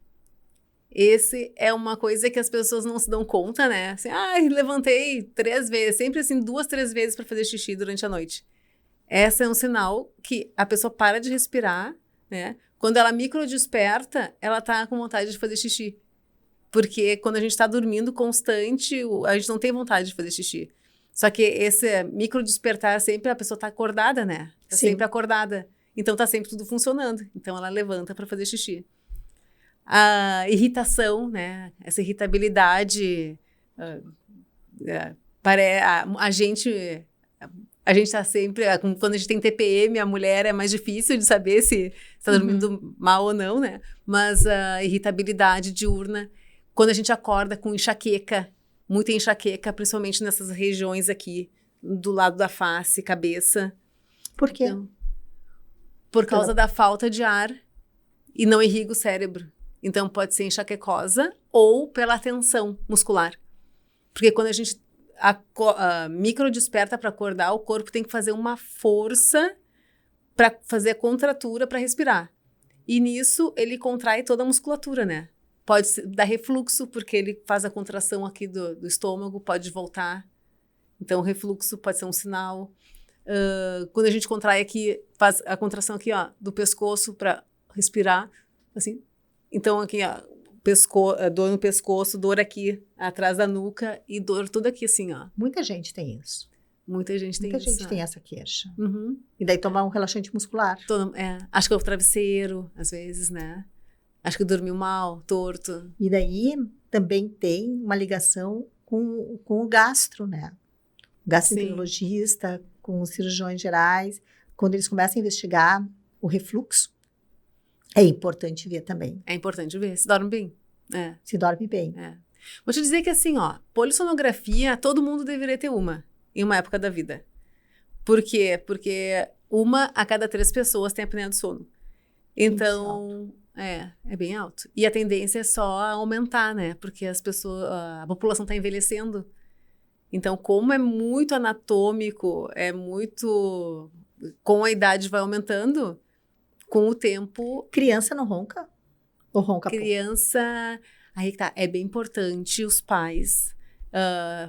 Esse é uma coisa que as pessoas não se dão conta, né? Assim, levantei 3 vezes, sempre assim 2, 3 vezes para fazer xixi durante a noite. Esse é um sinal que a pessoa para de respirar, né? Quando ela microdesperta, ela tá com vontade de fazer xixi. Porque quando a gente tá dormindo constante, a gente não tem vontade de fazer xixi. Só que esse microdespertar sempre, a pessoa tá acordada, né? Tá sempre acordada. então tá sempre tudo funcionando. Então ela levanta para fazer xixi. A irritação, né? Essa irritabilidade, a gente tá sempre, quando a gente tem TPM, a mulher é mais difícil de saber se está dormindo mal ou não, né? Mas a irritabilidade diurna, quando a gente acorda com enxaqueca, muita enxaqueca, principalmente nessas regiões aqui, do lado da face, cabeça.
Por quê?
Então, por causa da falta de ar e não irriga o cérebro. Então, pode ser enxaquecosa ou pela tensão muscular. Porque quando a gente micro desperta para acordar, o corpo tem que fazer uma força para fazer a contratura para respirar. E nisso, ele contrai toda a musculatura, né? Pode dar refluxo, porque ele faz a contração aqui do estômago, pode voltar. Então, o refluxo pode ser um sinal. Quando a gente contrai aqui, faz a contração aqui, ó, do pescoço para respirar, assim. Então, aqui, ó, dor no pescoço, dor aqui atrás da nuca e dor tudo aqui, assim, ó.
Muita gente tem isso.
Muita gente tem
Muita
isso.
gente tem essa queixa.
Uhum.
E daí tomar um relaxante muscular.
Acho que é o travesseiro, às vezes, né? Acho que dormiu mal, torto.
E daí também tem uma ligação com o gastro, né? O gastroenterologista, com os cirurgiões gerais, quando eles começam a investigar o refluxo, é importante ver também.
É importante ver, se dorme bem.
Se dorme bem.
Vou te dizer que assim, ó, polissonografia, todo mundo deveria ter uma, em uma época da vida. Por quê? Porque uma a cada 3 pessoas tem apneia do sono. Então, é bem alto. E a tendência é só aumentar, né? Porque a população está envelhecendo. Então, como é muito anatômico, com a idade vai aumentando, com o tempo...
Criança não ronca? Ou ronca
Criança... Aí que tá, é bem importante os pais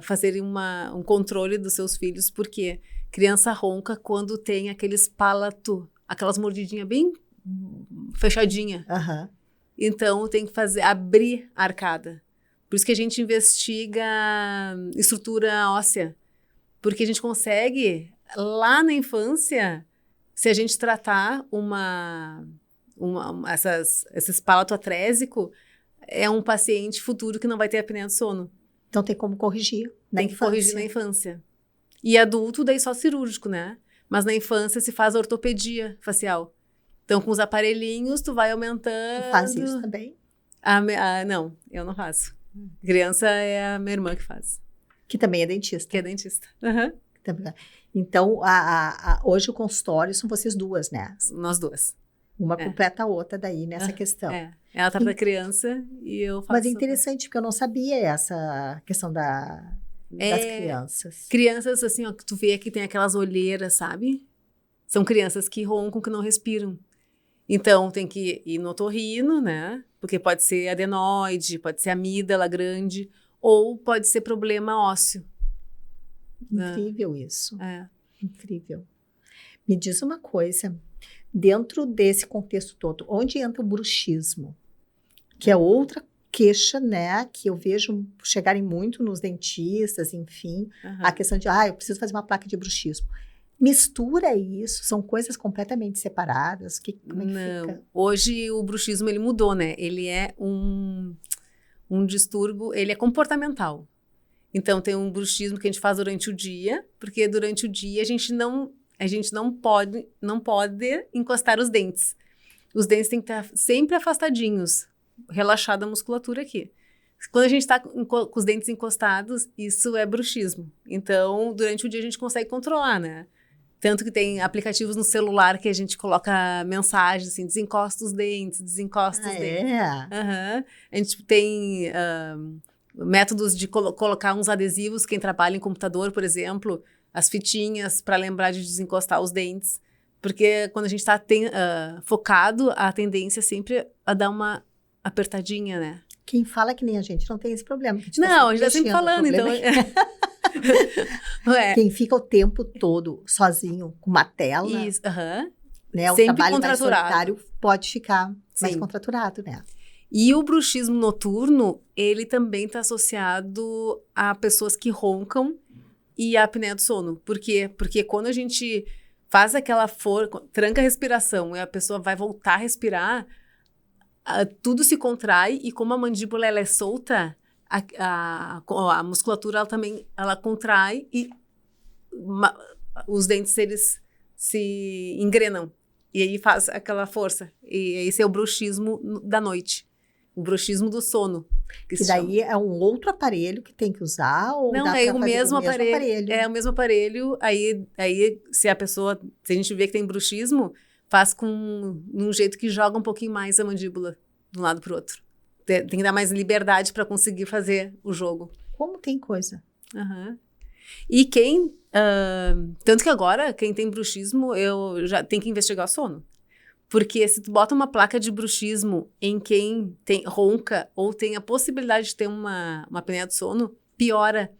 fazerem um controle dos seus filhos, porque criança ronca quando tem aqueles aquelas mordidinhas bem fechadinha.
Uhum.
Então, tem que abrir a arcada. Por isso que a gente investiga estrutura óssea. Porque a gente consegue, lá na infância, se a gente tratar esse palato atrésico, é um paciente futuro que não vai ter apneia do sono.
Então tem como corrigir na
infância. Tem que corrigir na infância. E adulto, daí só cirúrgico, né? Mas na infância se faz ortopedia facial. Então, com os aparelhinhos, tu vai aumentando...
Tu faz isso também?
Não, eu não faço. Criança é a minha irmã que faz.
Que também é dentista.
Que é dentista. Uhum.
Então, hoje o consultório são vocês duas, né?
Nós duas.
Uma completa a outra daí nessa questão.
Ela trata a criança e eu faço...
Mas é interessante, porque eu não sabia essa questão das crianças.
Crianças, assim, ó, que tu vê que tem aquelas olheiras, sabe? São crianças que roncam, que não respiram. Então, tem que ir no otorrino, né? Porque pode ser adenoide, pode ser amígdala grande, ou pode ser problema ósseo.
Incrível isso. Incrível. Me diz uma coisa, dentro desse contexto todo, onde entra o bruxismo? Que é outra queixa, né? Que eu vejo chegarem muito nos dentistas, enfim. A questão de, eu preciso fazer uma placa de bruxismo. Mistura isso? São coisas completamente separadas? Como é que fica?
Hoje o bruxismo ele mudou, né? Ele é um distúrbio, ele é comportamental. Então tem um bruxismo que a gente faz durante o dia, porque durante o dia a gente não pode encostar os dentes. Os dentes têm que estar sempre afastadinhos, relaxada a musculatura aqui. Quando a gente está com os dentes encostados, isso é bruxismo. Então, durante o dia a gente consegue controlar, né? Tanto que tem aplicativos no celular que a gente coloca mensagens assim, desencosta os dentes, desencosta os dentes. A gente tem métodos de colocar uns adesivos, quem trabalha em computador, por exemplo, as fitinhas para lembrar de desencostar os dentes. Porque quando a gente está focado, a tendência é sempre a dar uma apertadinha, né?
Quem fala que nem a gente não tem esse problema.
A gente está sempre falando, então...
Quem fica o tempo todo sozinho com uma tela, né, o trabalho mais solitário pode ficar mais contraturado, né?
E o bruxismo noturno, ele também está associado a pessoas que roncam e a apneia do sono. Por quê? Porque quando a gente faz aquela tranca a respiração e a pessoa vai voltar a respirar, tudo se contrai e como a mandíbula ela é solta, a musculatura ela também ela contrai e os dentes eles se engrenam e aí faz aquela força. E esse é o bruxismo da noite, o bruxismo do sono.
Que daí é um outro aparelho que tem que usar ou
não,
dá
é
pra
o
fazer
mesmo
do
aparelho. É o mesmo aparelho. Aí se a gente vê que tem bruxismo, faz num jeito que joga um pouquinho mais a mandíbula de um lado pro outro. Tem que dar mais liberdade para conseguir fazer o jogo.
Como tem coisa.
Uhum. E tanto que agora, quem tem bruxismo, eu já tem que investigar o sono. Porque se tu bota uma placa de bruxismo em quem ronca ou tem a possibilidade de ter uma apneia do sono, piora.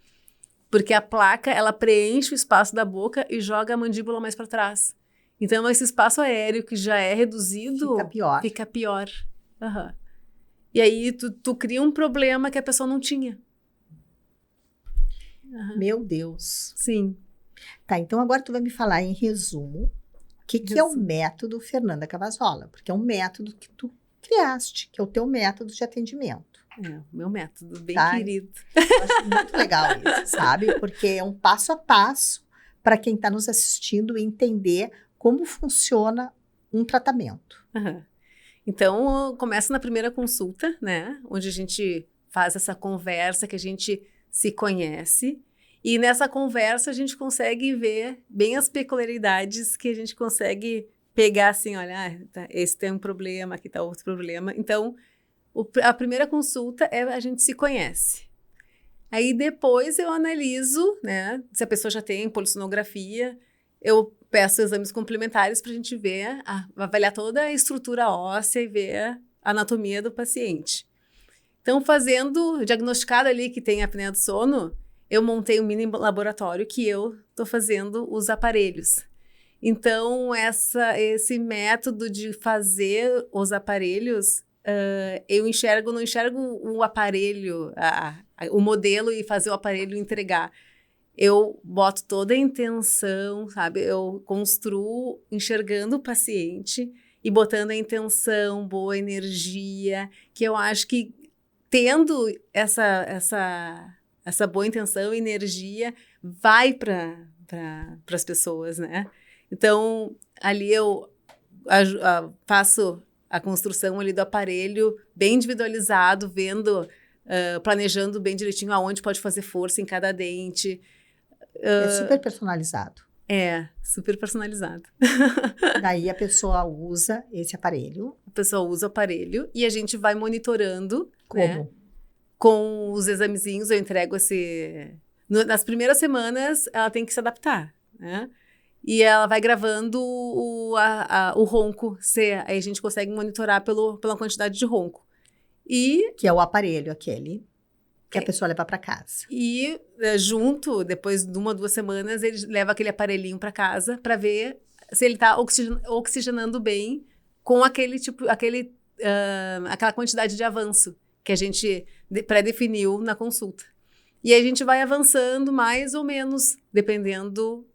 Porque a placa, ela preenche o espaço da boca e joga a mandíbula mais para trás. Então, esse espaço aéreo que já é reduzido... Fica pior. Uhum. E aí, tu cria um problema que a pessoa não tinha. Uhum.
Meu Deus.
Sim.
Tá, então agora tu vai me falar em resumo o que é o método Fernanda Cavazzola, porque é um método que tu criaste, que é o teu método de atendimento.
É, o meu método, bem querido.
Eu acho muito legal isso, sabe? Porque é um passo a passo para quem está nos assistindo entender como funciona um tratamento.
Uhum. Então, começa na primeira consulta, né? Onde a gente faz essa conversa, que a gente se conhece. E nessa conversa a gente consegue ver bem as peculiaridades que a gente consegue pegar assim, olha, esse tem um problema, aqui está outro problema. Então, a primeira consulta a gente se conhece. Aí depois eu analiso, né, se a pessoa já tem polissonografia, eu peço exames complementares para a gente ver, avaliar toda a estrutura óssea e ver a anatomia do paciente. Então, diagnosticado ali que tem apneia do sono, eu montei um mini laboratório que eu estou fazendo os aparelhos. Então, esse método de fazer os aparelhos, eu não enxergo o aparelho, o modelo e fazer o aparelho entregar. Eu boto toda a intenção, sabe? Eu construo enxergando o paciente e botando a intenção, boa energia, que eu acho que tendo essa boa intenção e energia vai para as pessoas, né? Então, ali eu faço a construção ali do aparelho bem individualizado, planejando bem direitinho aonde pode fazer força em cada dente.
É super personalizado.
É, super personalizado.
Daí a pessoa usa esse aparelho.
A pessoa usa o aparelho e a gente vai monitorando.
Como?
Né? Com os examezinhos, eu entrego nas primeiras semanas, ela tem que se adaptar, né? E ela vai gravando o ronco, aí a gente consegue monitorar pela quantidade de ronco.
Que é o aparelho aquele que a pessoa leva para casa.
E depois de 1 ou 2 semanas, ele leva aquele aparelhinho para casa para ver se ele está oxigenando bem com aquela quantidade de avanço que a gente pré-definiu na consulta. E aí a gente vai avançando mais ou menos, dependendo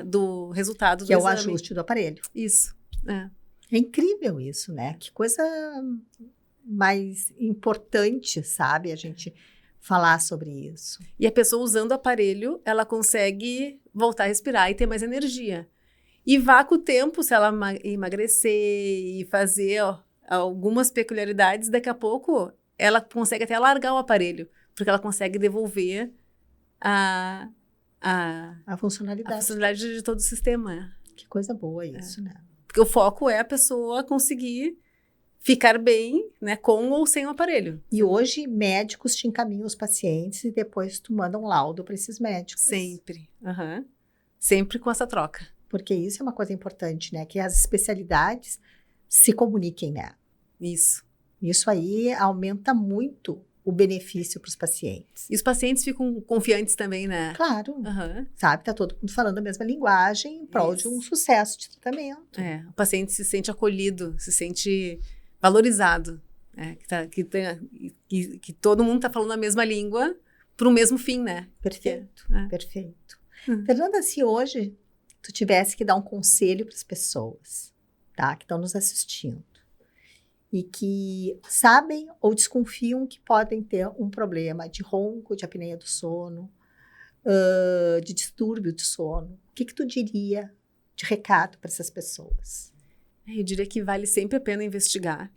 do resultado do exame.
Que é o ajuste do aparelho.
Isso.
É incrível isso, né? Que coisa mais importante, sabe? A gente falar sobre isso.
E a pessoa usando o aparelho, ela consegue voltar a respirar e ter mais energia. E com o tempo, se ela emagrecer e fazer algumas peculiaridades, daqui a pouco ela consegue até largar o aparelho, porque ela consegue devolver a funcionalidade de todo o sistema.
Que coisa boa isso, né?
Porque o foco é a pessoa conseguir ficar bem, né, com ou sem o aparelho.
E hoje, médicos te encaminham os pacientes e depois tu manda um laudo para esses médicos.
Sempre. Uhum. Sempre com essa troca.
Porque isso é uma coisa importante, né? Que as especialidades se comuniquem, né?
Isso.
Isso aí aumenta muito o benefício para os pacientes.
E os pacientes ficam confiantes também, né?
Claro.
Uhum.
Sabe, tá todo mundo falando a mesma linguagem em prol de um sucesso de tratamento.
O paciente se sente acolhido, se sente valorizado. Que todo mundo está falando a mesma língua para o mesmo fim, né?
Perfeito, perfeito. Fernanda, se hoje tu tivesse que dar um conselho para as pessoas, tá? Que estão nos assistindo e que sabem ou desconfiam que podem ter um problema de ronco, de apneia do sono, de distúrbio de sono, o que tu diria de recado para essas pessoas?
Eu diria que vale sempre a pena investigar,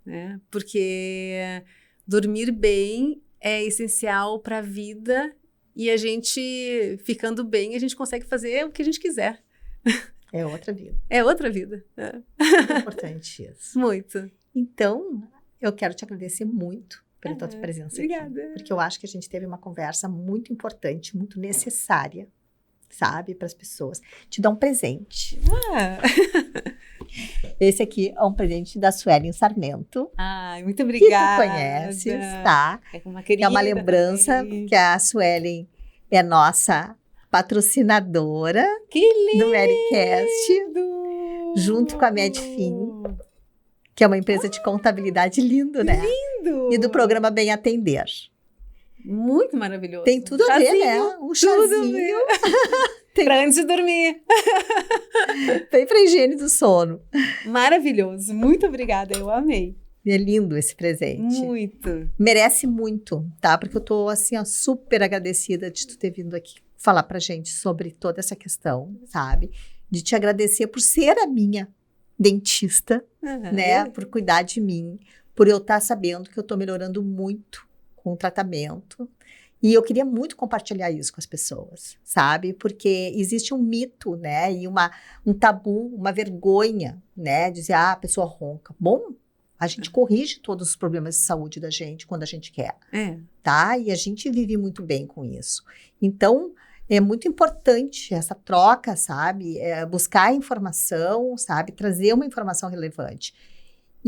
né? Porque dormir bem é essencial para a vida e a gente, ficando bem, a gente consegue fazer o que a gente quiser.
É outra vida.
É outra vida.
Muito importante isso.
Muito.
Então, eu quero te agradecer muito pela tua presença
obrigada.
aqui. Porque eu acho que a gente teve uma conversa muito importante, muito necessária, sabe, para as pessoas. Te dar um presente. Esse aqui é um presente da Suelen Sarmento.
Ai, muito obrigada.
Que tu conheces, tá?
É uma querida.
Que é uma lembrança que a Suelen é nossa patrocinadora do Mericast, junto com a Medfin, que é uma empresa de contabilidade lindo, né?
Lindo!
E do programa Bem Atender.
Muito maravilhoso.
Tem tudo a ver, né? Um chazinho.
Pra antes de dormir.
Bem pra higiene do sono.
Maravilhoso. Muito obrigada, eu amei.
É lindo esse presente.
Muito.
Merece muito, tá? Porque eu tô, assim, ó, super agradecida de tu ter vindo aqui falar pra gente sobre toda essa questão, sabe? De te agradecer por ser a minha dentista, né? Por cuidar de mim, por eu estar sabendo que eu tô melhorando muito com o tratamento. E eu queria muito compartilhar isso com as pessoas, sabe? Porque existe um mito, né? E um tabu, uma vergonha, né? Dizer, a pessoa ronca. Bom, a gente corrige todos os problemas de saúde da gente quando a gente quer, tá? E a gente vive muito bem com isso. Então, é muito importante essa troca, sabe? Buscar informação, sabe? Trazer uma informação relevante.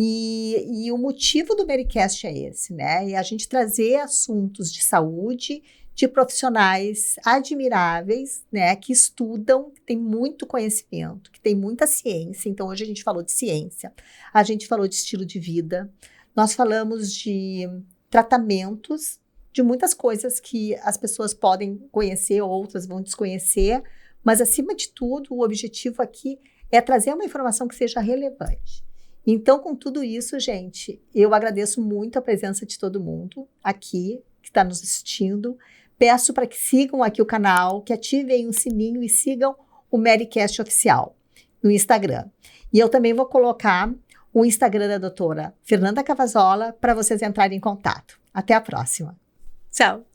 E o motivo do Mericast é esse, né? É a gente trazer assuntos de saúde de profissionais admiráveis, né? Que estudam, que têm muito conhecimento, que têm muita ciência. Então, hoje a gente falou de ciência, a gente falou de estilo de vida, nós falamos de tratamentos, de muitas coisas que as pessoas podem conhecer, outras vão desconhecer, mas, acima de tudo, o objetivo aqui é trazer uma informação que seja relevante. Então, com tudo isso, gente, eu agradeço muito a presença de todo mundo aqui, que está nos assistindo. Peço para que sigam aqui o canal, que ativem o sininho e sigam o Mericast Oficial no Instagram. E eu também vou colocar o Instagram da doutora Fernanda Cavazola para vocês entrarem em contato. Até a próxima.
Tchau.